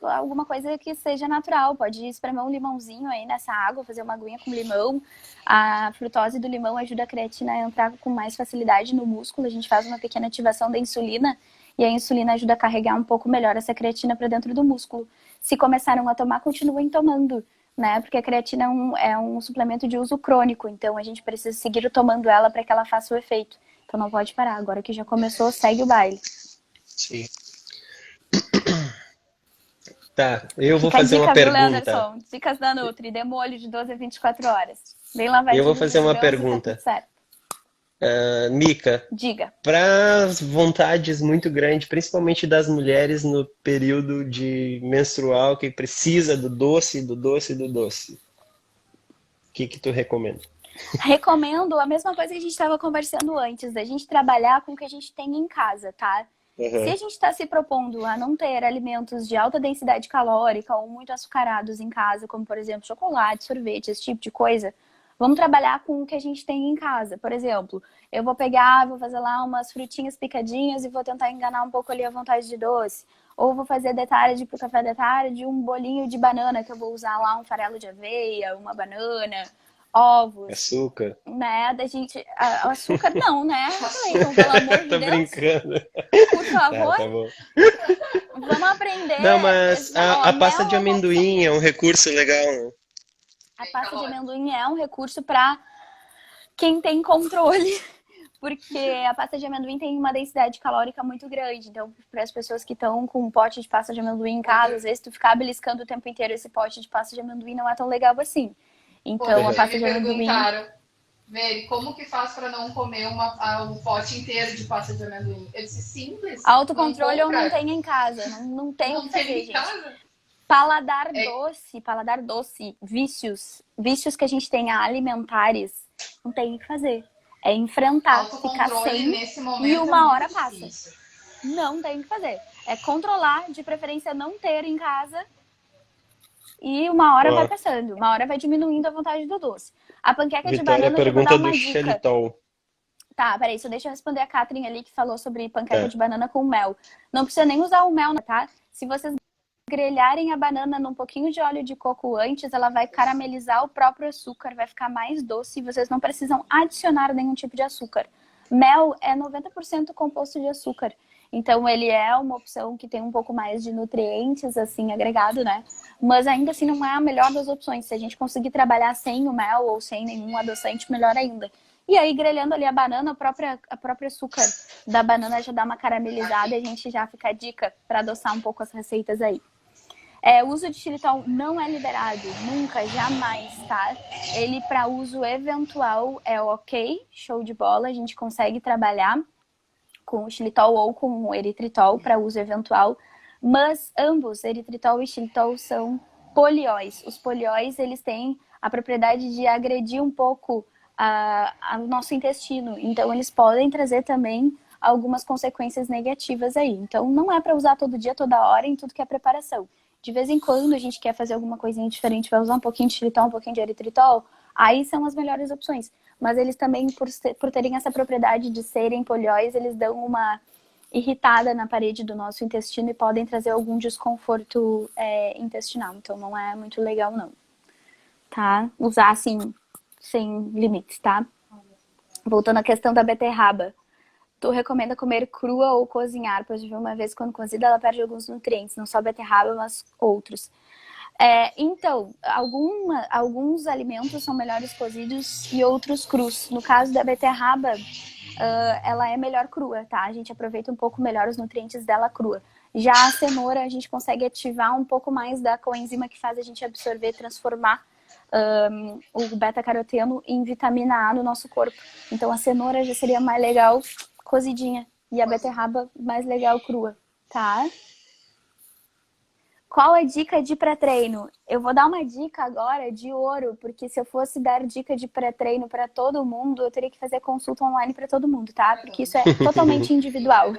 alguma coisa que seja natural. Pode espremer um limãozinho aí nessa água, fazer uma aguinha com limão. A frutose do limão ajuda a creatina a entrar com mais facilidade no músculo. A gente faz uma pequena ativação da insulina e a insulina ajuda a carregar um pouco melhor essa creatina para dentro do músculo. Se começaram a tomar, continuem tomando, né? Porque a creatina é um suplemento de uso crônico, então a gente precisa seguir tomando ela para que ela faça o efeito. Então não pode parar. Agora que já começou, segue o baile. Sim. Tá, eu vou Fica a fazer uma dica, viu, pergunta. Leanderson? Dicas da Nutri, dê molho de 12 a 24 horas. Bem lavadinho Eu vou fazer uma de grãos e tá pergunta. tudo certo. Mica, Diga. para vontades muito grandes, principalmente das mulheres no período de menstrual, que precisa do doce, do doce, do doce, o que que tu recomenda? Recomendo a mesma coisa que a gente estava conversando antes, da gente trabalhar com o que a gente tem em casa, tá? Se Uhum. a gente está se propondo a não ter alimentos de alta densidade calórica ou muito açucarados em casa, como por exemplo chocolate, sorvete, esse tipo de coisa, vamos trabalhar com o que a gente tem em casa. Por exemplo, eu vou fazer lá umas frutinhas picadinhas e vou tentar enganar um pouco ali a vontade de doce. Ou vou fazer de tarde pro café da tarde um bolinho de banana, que eu vou usar lá um farelo de aveia, uma banana, ovos, Açúcar? né? Da gente. Açúcar não, né, Cleiton? Pelo amor de Tô Deus. brincando. Por Tá, favor, tá bom. vamos aprender. Não, mas Ó, a pasta mel de é uma opção. amendoim é um recurso legal, né? A pasta de amendoim é um recurso para quem tem controle, porque a pasta de amendoim tem uma densidade calórica muito grande. Então, para as pessoas que estão com um pote de pasta de amendoim em casa, às vezes tu ficar beliscando o tempo inteiro esse pote de pasta de amendoim não é tão legal assim. Então, a Outro dia pasta me de amendoim. perguntaram, Mary, como que faz para não comer um pote inteiro de pasta de amendoim? Eu disse, simples. Autocontrole eu compra. não tenho em casa. Não tenho o que Não tem fazer, em gente. casa? Paladar doce, vícios que a gente tenha alimentares, não tem o que fazer. É enfrentar, ficar Autocontrole sem nesse momento e uma é hora muito passa. difícil. Não tem o que fazer. É controlar, de preferência não ter em casa e uma hora vai Ó, passando. Uma hora vai diminuindo a vontade do doce. A panqueca de Vitória banana, eu já vou dar pergunta do uma dica. xilitol. Tá, peraí, só deixa eu responder a Catherine ali que falou sobre panqueca Tá. de banana com mel. Não precisa nem usar o mel, tá? Se vocês grelharem a banana num pouquinho de óleo de coco antes, ela vai caramelizar o próprio açúcar, vai ficar mais doce e vocês não precisam adicionar nenhum tipo de açúcar. Mel é 90% composto de açúcar. Então ele é uma opção que tem um pouco mais de nutrientes assim agregado, né? Mas ainda assim não é a melhor das opções. Se a gente conseguir trabalhar sem o mel ou sem nenhum adoçante, melhor ainda. E aí, grelhando ali a banana, a própria açúcar da banana já dá uma caramelizada e a gente já fica a dica para adoçar um pouco as receitas aí. O uso de xilitol não é liberado, nunca, jamais, tá? Ele para uso eventual é ok, show de bola, a gente consegue trabalhar com o xilitol ou com o eritritol para uso eventual, mas ambos, eritritol e xilitol, são polióis. Os polióis, eles têm a propriedade de agredir um pouco o nosso intestino, então eles podem trazer também algumas consequências negativas aí. Então não é para usar todo dia, toda hora, em tudo que é preparação. De vez em quando a gente quer fazer alguma coisinha diferente, vai usar um pouquinho de xilitol, um pouquinho de eritritol, aí são as melhores opções. Mas eles também, por terem essa propriedade de serem polióis, eles dão uma irritada na parede do nosso intestino e podem trazer algum desconforto intestinal. Então não é muito legal não, tá? Usar assim, sem limites, tá? Voltando à questão da beterraba. Tu recomenda comer crua ou cozinhar, pois de uma vez quando cozida ela perde alguns nutrientes, não só a beterraba, mas outros. Então, alguns alimentos são melhores cozidos e outros crus. No caso da beterraba, ela é melhor crua, tá? A gente aproveita um pouco melhor os nutrientes dela crua. Já a cenoura, a gente consegue ativar um pouco mais da coenzima que faz a gente absorver, transformar o beta-caroteno em vitamina A no nosso corpo. Então a cenoura já seria mais legal cozidinha e a beterraba mais legal crua, tá? Qual a dica de pré-treino? Eu vou dar uma dica agora de ouro, porque se eu fosse dar dica de pré-treino para todo mundo, eu teria que fazer consulta online para todo mundo, tá? Porque isso é totalmente individual.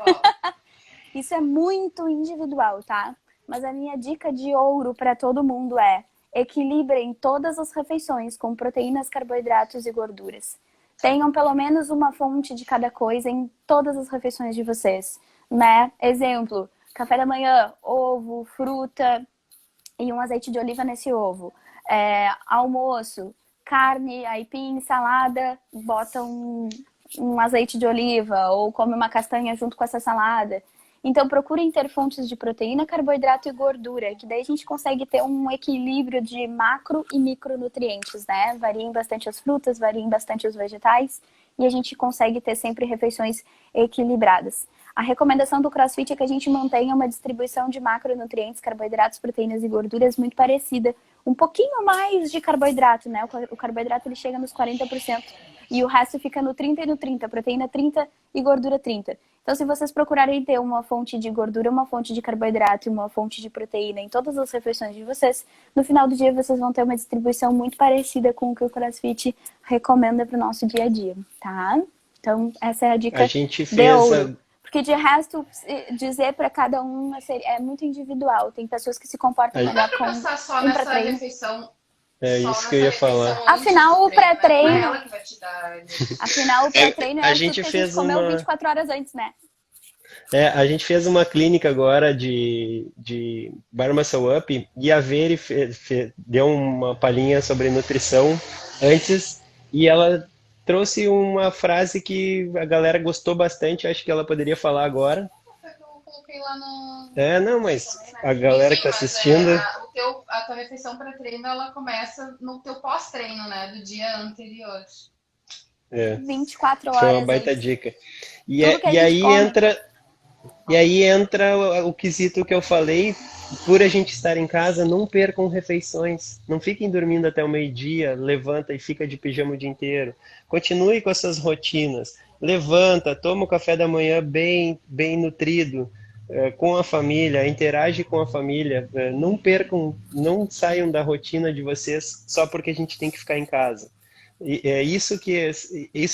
Isso é muito individual, tá? Mas a minha dica de ouro para todo mundo é: equilibrem todas as refeições com proteínas, carboidratos e gorduras. tenham pelo menos uma fonte de cada coisa em todas as refeições de vocês, né? Exemplo, café da manhã, ovo, fruta e um azeite de oliva nesse ovo. Almoço, carne, aipim, salada, bota um azeite de oliva ou come uma castanha junto com essa salada. Então, procurem ter fontes de proteína, carboidrato e gordura, que daí a gente consegue ter um equilíbrio de macro e micronutrientes, né? Variem bastante as frutas, variem bastante os vegetais e a gente consegue ter sempre refeições equilibradas. A recomendação do CrossFit é que a gente mantenha uma distribuição de macronutrientes, carboidratos, proteínas e gorduras muito parecida. Um pouquinho mais de carboidrato, né? O carboidrato ele chega nos 40% e o resto fica no 30 e no 30, proteína 30 e gordura 30. Então, se vocês procurarem ter uma fonte de gordura, uma fonte de carboidrato e uma fonte de proteína em todas as refeições de vocês, no final do dia vocês vão ter uma distribuição muito parecida com o que o CrossFit recomenda para o nosso dia a dia, tá? Então, essa é a dica de ouro. Porque de resto, dizer para cada um é muito individual. Tem pessoas que se comportam melhor com só nessa pré-treino. Refeição. É isso que eu ia falar. Afinal, o pré-treino. É ela que vai te dar. Afinal, o pré-treino a gente comeu 24 horas antes, né? A gente fez uma clínica agora de Bar Muscle Up e a Veri deu uma palhinha sobre nutrição antes e ela trouxe uma frase que a galera gostou bastante, acho que ela poderia falar agora. Eu coloquei lá no... não, mas a galera que está assistindo... A tua refeição pré-treino, ela começa no teu pós-treino, né? Do dia anterior. 24 horas. Foi uma baita dica. E aí entra o quesito que eu falei, por a gente estar em casa, não percam refeições. Não fiquem dormindo até o meio-dia, levanta e fica de pijama o dia inteiro. Continue com essas rotinas. Levanta, toma o café da manhã bem nutrido, com a família, interage com a família. Não percam, não saiam da rotina de vocês só porque a gente tem que ficar em casa. Isso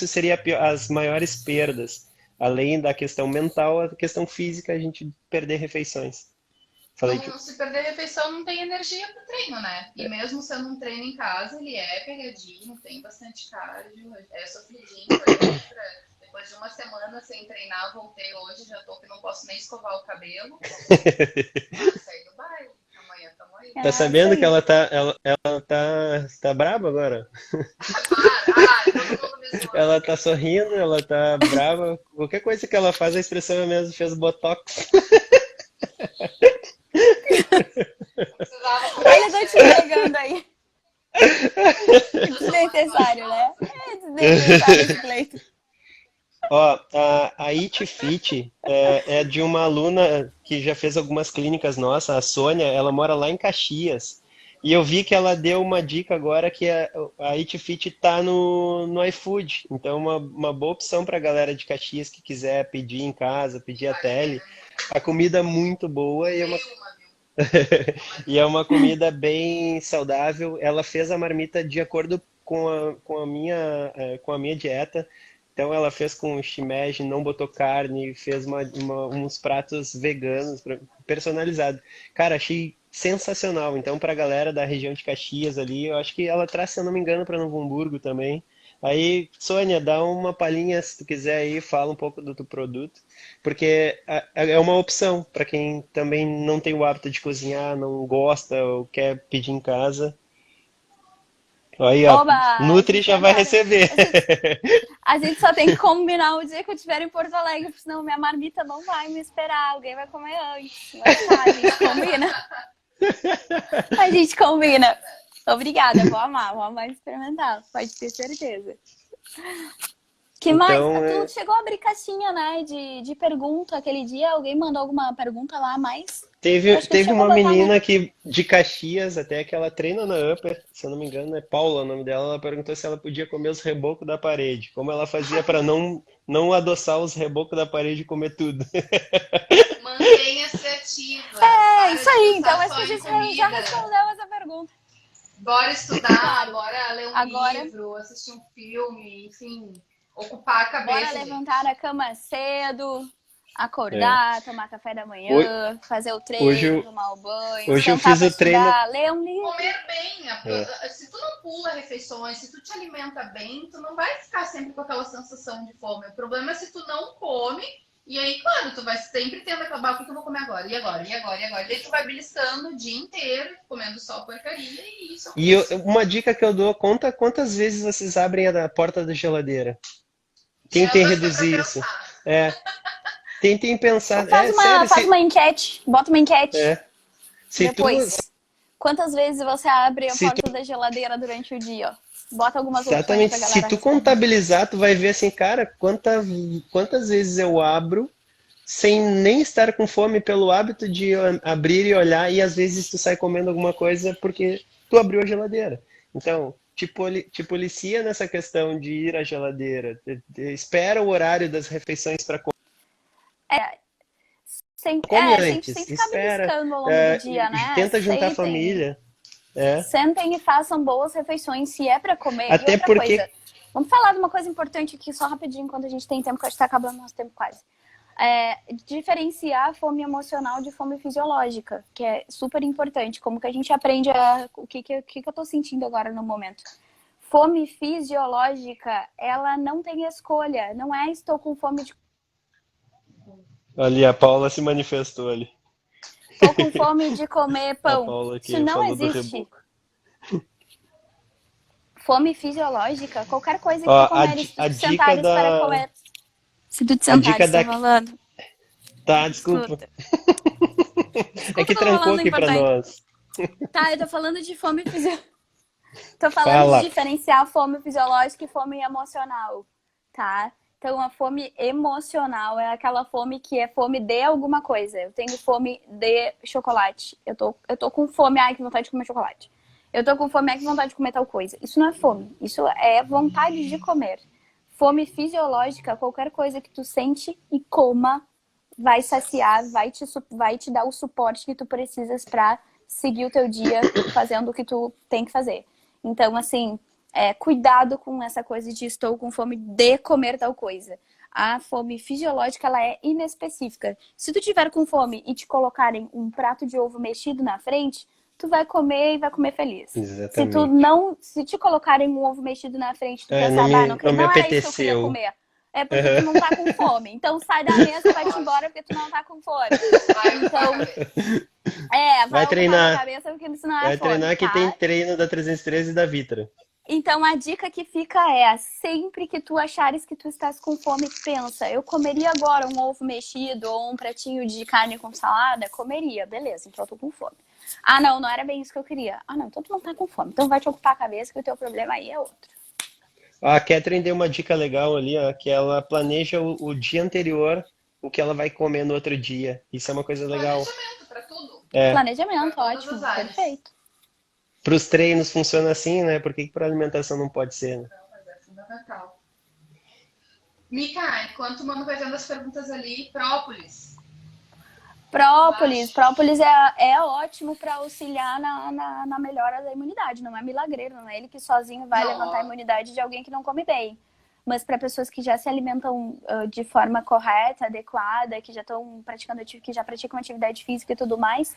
seria as maiores perdas. Além da questão mental, a questão física, a gente perder refeições. Se perder refeição, não tem energia para o treino, né? E mesmo sendo um treino em casa, ele é pegadinho, tem bastante cardio, é sofridinho. Depois de uma semana sem treinar, voltei hoje, já tô que não posso nem escovar o cabelo. Saí do baile, amanhã tamo aí. Tá sabendo que ela tá braba agora? Ela tá sorrindo, ela tá brava. Qualquer coisa que ela faz, a expressão é mesmo, fez botox. Olha, eu tô te pegando aí. Desnecessário, né? Desnecessário esse pleito. Ó, a It Fit é de uma aluna que já fez algumas clínicas nossas, a Sônia, ela mora lá em Caxias. E eu vi que ela deu uma dica agora que a It Fit tá no iFood. Então, uma boa opção para a galera de Caxias que quiser pedir em casa, pedir a tele. A comida é muito boa e e é uma comida bem saudável. Ela fez a marmita de acordo com a minha dieta. Então ela fez com shimeji, não botou carne, fez uns pratos veganos, personalizados. Cara, achei sensacional. Então, para a galera da região de Caxias ali, eu acho que ela traz, se eu não me engano, para Novo Hamburgo também. Aí, Sônia, dá uma palhinha, se tu quiser aí, fala um pouco do teu produto, porque é uma opção para quem também não tem o hábito de cozinhar, não gosta ou quer pedir em casa. Aí, ó, Oba, Nutri já vai receber. A gente só tem que combinar o dia que eu estiver em Porto Alegre, porque senão minha marmita não vai me esperar, alguém vai comer antes. A gente combina. A gente combina. Obrigada, vou amar experimentar, pode ter certeza. Que então, mais? Tu chegou a abrir caixinha, né, de pergunta aquele dia, alguém mandou alguma pergunta lá a mais? Teve uma menina aqui de Caxias, até que ela treina na Upper, se eu não me engano, é Paula o nome dela. Ela perguntou se ela podia comer os rebocos da parede. Como ela fazia para não adoçar os rebocos da parede e comer tudo. Mantenha-se ativa. Isso aí. Então acho que a gente já respondeu essa pergunta. Bora estudar, bora ler um livro, assistir um filme, enfim, ocupar a cabeça. Bora levantar a cama cedo. Acordar, tomar café da manhã, fazer o treino, tomar o banho, hoje eu sentar fiz pra o treino. estudar, ler um livro. Comer bem. Se tu não pula refeições, se tu te alimenta bem, tu não vai ficar sempre com aquela sensação de fome. O problema é se tu não come, e aí, claro, tu vai sempre tendo aquela, o que eu vou comer agora? E agora? E agora? E agora? E daí tu vai beliscando o dia inteiro, comendo só porcaria, e isso é E isso. uma dica que eu dou, conta quantas vezes vocês abrem a porta da geladeira. Já Tentem acho que é pra reduzir isso. pensar. Tentem pensar. Faz Sério, uma enquete, bota uma enquete é. Se tu, depois. Quantas vezes você abre a se tu porta da geladeira durante o dia? Bota algumas opções Exatamente. pra Se galera tu responder. contabilizar, tu vai ver assim, cara, quantas vezes eu abro sem nem estar com fome pelo hábito de abrir e olhar, e às vezes tu sai comendo alguma coisa porque tu abriu a geladeira. Então, te policia nessa questão de ir à geladeira. Espera o horário das refeições para comer. Come A gente sem antes, ficar espera, beliscando ao longo do dia, né? tenta juntar a Sentem, família. É. sentem e façam boas refeições se é pra comer. E Até outra coisa, porque. vamos falar de uma coisa importante aqui, só rapidinho, enquanto a gente tem tempo, que a gente tá acabando nosso tempo quase. Diferenciar a fome emocional de fome fisiológica, que é super importante. Como que a gente aprende o que eu tô sentindo agora no momento. Fome fisiológica, ela não tem escolha. Não é estou com fome de... Ali, a Paula se manifestou ali. Tô com fome de comer A pão. Paula Isso que não falou do existe. reboco. Fome fisiológica, qualquer coisa que Ó, tu comeres, se tu a te dica sentares para da. comer. Se tu te A dica sentares, tô da. falando. Tá, desculpa. Escuta. É Escuta o que que eu tô trancou falando aqui pra importante. nós. Tá, eu tô falando de fome fisiológica. Tô falando de Fala. diferenciar fome fisiológica e fome emocional, tá? Então, a fome emocional é aquela fome que é fome de alguma coisa. Eu tenho fome de chocolate. Eu tô com fome, ai, que vontade de comer chocolate. Eu tô com fome, ai, que vontade de comer tal coisa. Isso não é fome, isso é vontade de comer. Fome fisiológica, qualquer coisa que tu sente e coma, vai saciar, vai te dar o suporte que tu precisas pra seguir o teu dia fazendo o que tu tem que fazer. Então, assim, cuidado com essa coisa de estou com fome de comer tal coisa. A fome fisiológica, ela é inespecífica. Se tu tiver com fome e te colocarem um prato de ovo mexido na frente, tu vai comer e vai comer feliz. Exatamente. Se te colocarem um ovo mexido na frente, tu Não pensar, me, não me não era isso que eu queria apeteceu. comer. É porque tu não tá com fome. Então sai da mesa e vai-te embora porque tu não tá com fome. Então, vai Vai ocupar tua treinar. cabeça porque isso não é Vai fome, treinar que tem tá? treino da 313 e da Vitra. Então a dica que fica sempre que tu achares que tu estás com fome, pensa, eu comeria agora um ovo mexido ou um pratinho de carne com salada? Comeria, beleza, então eu tô com fome. Ah, não era bem isso que eu queria. Ah, não, então tu não tá com fome. Então vai te ocupar a cabeça que o teu problema aí é outro. A Catherine deu uma dica legal ali, ó, que ela planeja o dia anterior o que ela vai comer no outro dia. Isso é uma coisa legal. Planejamento pra tudo. Planejamento, Pra todas ótimo, as áreas. perfeito. Para os treinos funciona assim, né? Por que para alimentação não pode ser, né? Não, mas é fundamental. Mica, enquanto o mano vai vendo as perguntas ali, própolis. Própolis é ótimo para auxiliar na melhora da imunidade. Não é milagreiro, não é ele que sozinho vai levantar a imunidade de alguém que não come bem. Mas para pessoas que já se alimentam de forma correta, adequada, que já estão praticando, que já praticam atividade física e tudo mais,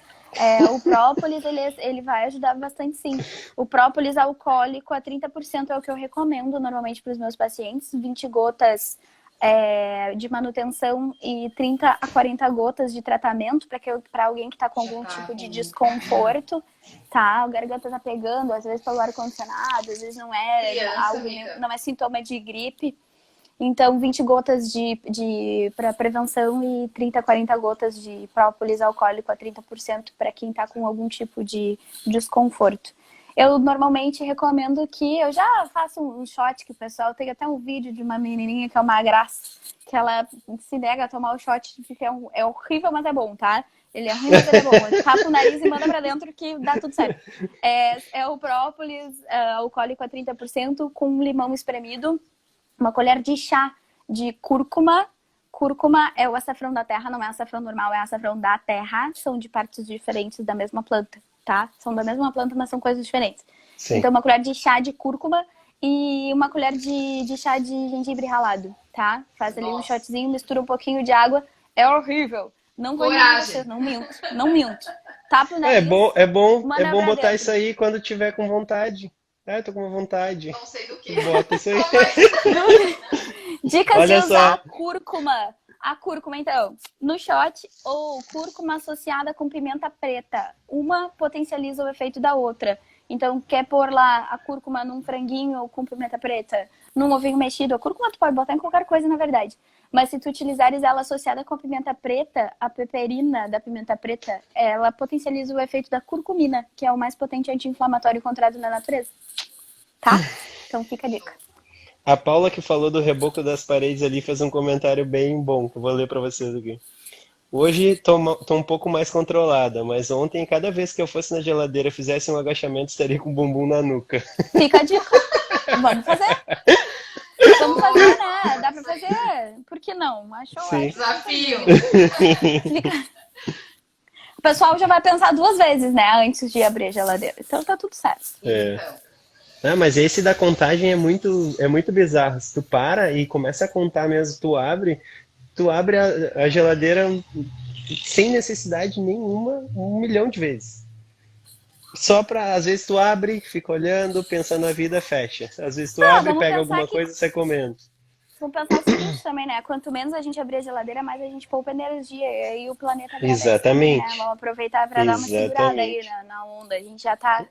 o própolis ele vai ajudar bastante, sim. O própolis alcoólico a 30% é o que eu recomendo normalmente para os meus pacientes, 20 gotas de manutenção e 30 a 40 gotas de tratamento para alguém que está com algum tipo de desconforto, tá? A garganta tá pegando, às vezes pelo ar-condicionado, às vezes não não é sintoma de gripe. Então, 20 gotas para prevenção e 30 a 40 gotas de própolis alcoólico a 30% para quem está com algum tipo de desconforto. Eu normalmente recomendo que eu já faço um shot que o pessoal tem até um vídeo de uma menininha que é uma graça, que ela se nega a tomar o shot porque é horrível, mas é bom, tá? Ele é ruim, mas ele é bom. Tapa o nariz e manda pra dentro que dá tudo certo. É o própolis alcoólico a 30% com limão espremido, uma colher de chá de cúrcuma. Cúrcuma é o açafrão da terra, não é açafrão normal, é açafrão da terra. São de partes diferentes da mesma planta, tá? São da mesma planta, mas são coisas diferentes. Sim. Então, uma colher de chá de cúrcuma e uma colher de chá de gengibre ralado, tá? Faz ali um shotzinho, mistura um pouquinho de água. É horrível. Não vou enganar vocês, não minto. Não minto. Tapa o É nariz, bom, é bom, é manda bom pra botar isso dentro. aí quando tiver com vontade. É, tô com vontade. Não sei do que. Bota isso aí. Dicas de Olha usar a só. cúrcuma. A cúrcuma, então, no shot ou cúrcuma associada com pimenta preta. Uma potencializa o efeito da outra. Então, quer pôr lá a cúrcuma num franguinho com pimenta preta, num ovinho mexido. A cúrcuma tu pode botar em qualquer coisa, na verdade. Mas se tu utilizares ela associada com a pimenta preta, a peperina da pimenta preta, ela potencializa o efeito da curcumina, que é o mais potente anti-inflamatório encontrado na natureza. Tá? Então fica a dica. A Paula que falou do reboco das paredes ali fez um comentário bem bom, que eu vou ler para vocês aqui. Hoje tô um pouco mais controlada, mas ontem, cada vez que eu fosse na geladeira, fizesse um agachamento, estaria com o bumbum na nuca. Fica a dica. Vamos fazer. Vamos fazer, né? Dá pra fazer. Por que não? Achou? Sim. Desafio. O pessoal já vai pensar 2 vezes, né? Antes de abrir a geladeira. Então tá tudo certo. É. Então, Ah, mas esse da contagem é muito bizarro. Se tu para e começa a contar mesmo, tu abre a geladeira sem necessidade nenhuma, 1 milhão de vezes. Só pra, às vezes tu abre, fica olhando, pensando na vida, fecha. Às vezes tu abre, Vamos pega pensar alguma que coisa e sai comendo. Vamos pensar o seguinte também, né? Quanto menos a gente abrir a geladeira, mais a gente poupa energia. E aí o planeta agradece também, né? Exatamente. Vamos aproveitar para dar uma segurada aí Exatamente. na onda. A gente já tá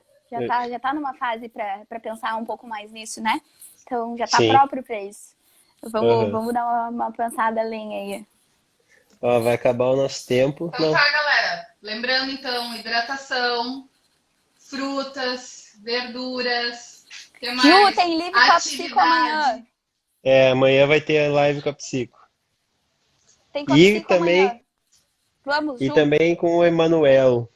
numa fase para pensar um pouco mais nisso, né? Então já tá Sim. próprio para isso. Aham. Vamos dar uma pensada além aí. Ó, vai acabar o nosso tempo. então Não. tá, galera. Lembrando, então, hidratação, frutas, verduras, o que Ju, mais? tem livre com a psico amanhã. É, amanhã vai ter a live com a Psico. Tem com a E psico amanhã. também, Vamos, e Ju. também com o Emanuel.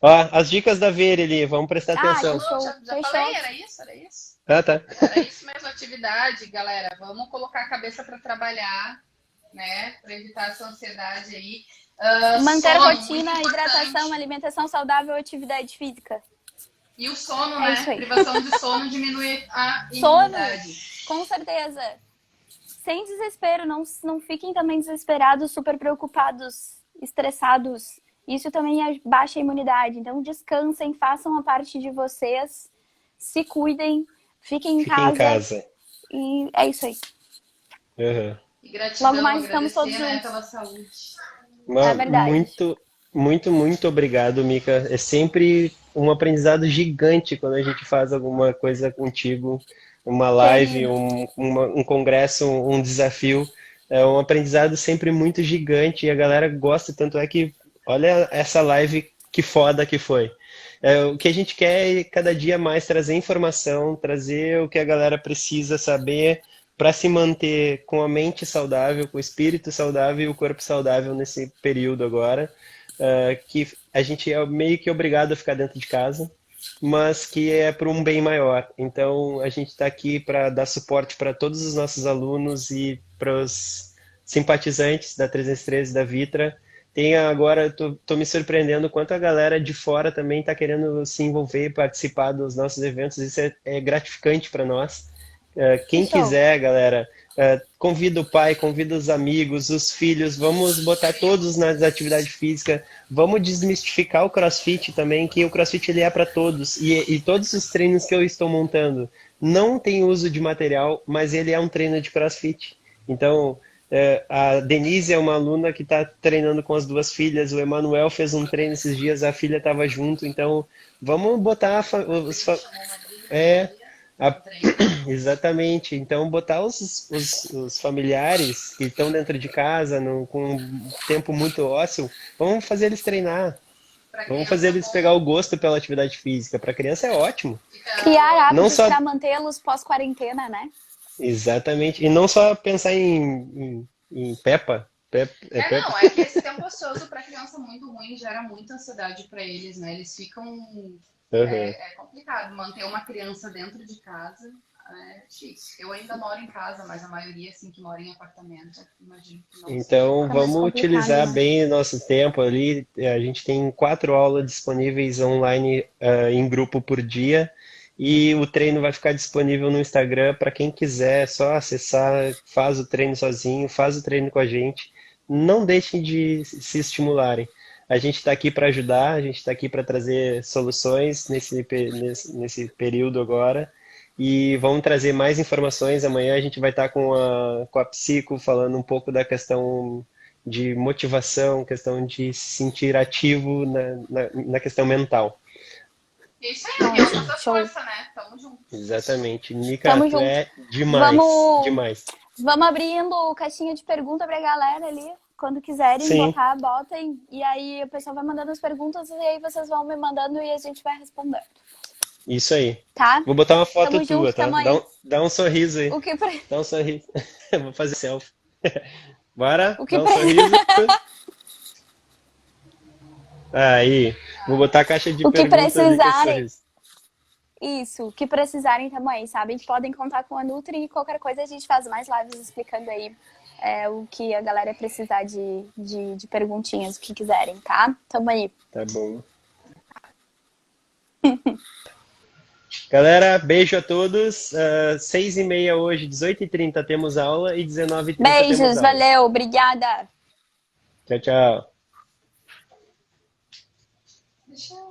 Ó, as dicas da Vera ali, vamos prestar atenção. que show. Já Fechou. falei, era isso, era isso. Ah, tá. Era isso mesmo, atividade, galera. Vamos colocar a cabeça para trabalhar, né? Para evitar essa ansiedade aí. Manter Sono, rotina, muito hidratação, importante. alimentação saudável, atividade física. E o sono, É né? isso aí. Privação de sono diminui a Sono, imunidade. com certeza. Sem desespero, não fiquem também desesperados, super preocupados, estressados. Isso também baixa a imunidade. Então descansem, façam a parte de vocês, se cuidem, fiquem em Fiquem em casa. casa. E é isso aí. Uhum. E gratidão, Logo mais estamos agradecer, todos né, juntos. pela saúde. É verdade. Muito obrigado, Mica. É sempre um aprendizado gigante quando a gente faz alguma coisa contigo, uma live, Querido. um congresso, um desafio. É um aprendizado sempre muito gigante e a galera gosta, tanto é que olha essa live que foda que foi. O que a gente quer é cada dia mais trazer informação, trazer o que a galera precisa saber para se manter com a mente saudável, com o espírito saudável e o corpo saudável nesse período agora, que a gente é meio que obrigado a ficar dentro de casa, mas que é por um bem maior. Então, a gente está aqui para dar suporte para todos os nossos alunos e para os simpatizantes da 313 da Vitra. Tem agora, tô me surpreendendo quanto a galera de fora também está querendo se envolver e participar dos nossos eventos. Isso é gratificante para nós. Quem Fechou. quiser, galera, convida o pai, convida os amigos, os filhos, vamos botar todos nas atividades físicas, vamos desmistificar o CrossFit também, que o CrossFit ele é para todos, e todos os treinos que eu estou montando não tem uso de material, mas ele é um treino de CrossFit. Então, a Denise é uma aluna que está treinando com as 2 filhas, o Emanuel fez um treino esses dias, a filha estava junto, então vamos botar exatamente. Então, botar os familiares que estão dentro de casa, com um tempo muito ósseo, vamos fazer eles treinar. Vamos fazer eles pegar o gosto pela atividade física. Para criança é ótimo. Criar Não hábitos só... para mantê-los pós-quarentena, né? Exatamente. E não só pensar em Peppa. Peppa. Não, é que esse tempo ocioso para criança muito ruim gera muita ansiedade para eles, né? Eles ficam. É complicado manter uma criança dentro de casa. É difícil. Eu ainda moro em casa, mas a maioria, assim, que mora em apartamento, imagino que não. Então, Fica mais vamos complicado, utilizar né? bem o nosso tempo ali. A gente tem 4 aulas disponíveis online em grupo por dia. E o treino vai ficar disponível no Instagram para quem quiser, é só acessar, faz o treino sozinho, faz o treino com a gente. não deixem de se estimularem. A gente está aqui para ajudar, a gente está aqui para trazer soluções nesse período agora. E vamos trazer mais informações. Amanhã a gente vai estar com a Psico falando um pouco da questão de motivação, questão de se sentir ativo na questão mental. Isso aí, união faz a força, né? Tamo junto. Exatamente. Nica, Tamo tu junto. é demais, demais. Vamos abrindo caixinha de pergunta pra galera ali. Quando quiserem Sim. botar, botem. E aí o pessoal vai mandando as perguntas e aí vocês vão me mandando e a gente vai respondendo. Isso aí. Tá? Vou botar uma foto Tamo tua, junto, tá? tamo aí. Dá um sorriso aí. O que Dá um sorriso. Vou fazer selfie. Bora? O que Dá um sorriso. Aí. Vou botar a caixa de O que perguntas ali com esse precisarem. sorriso. Isso, o que precisarem também, sabem que podem contar com a Nutri e qualquer coisa a gente faz mais lives explicando aí o que a galera precisar de perguntinhas, o que quiserem, tá? Tamo aí. Tá bom. Galera, beijo a todos. 6h30 hoje, 18h30 temos aula e 19h30 temos Beijos, aula. valeu, obrigada. Tchau, tchau. Deixa eu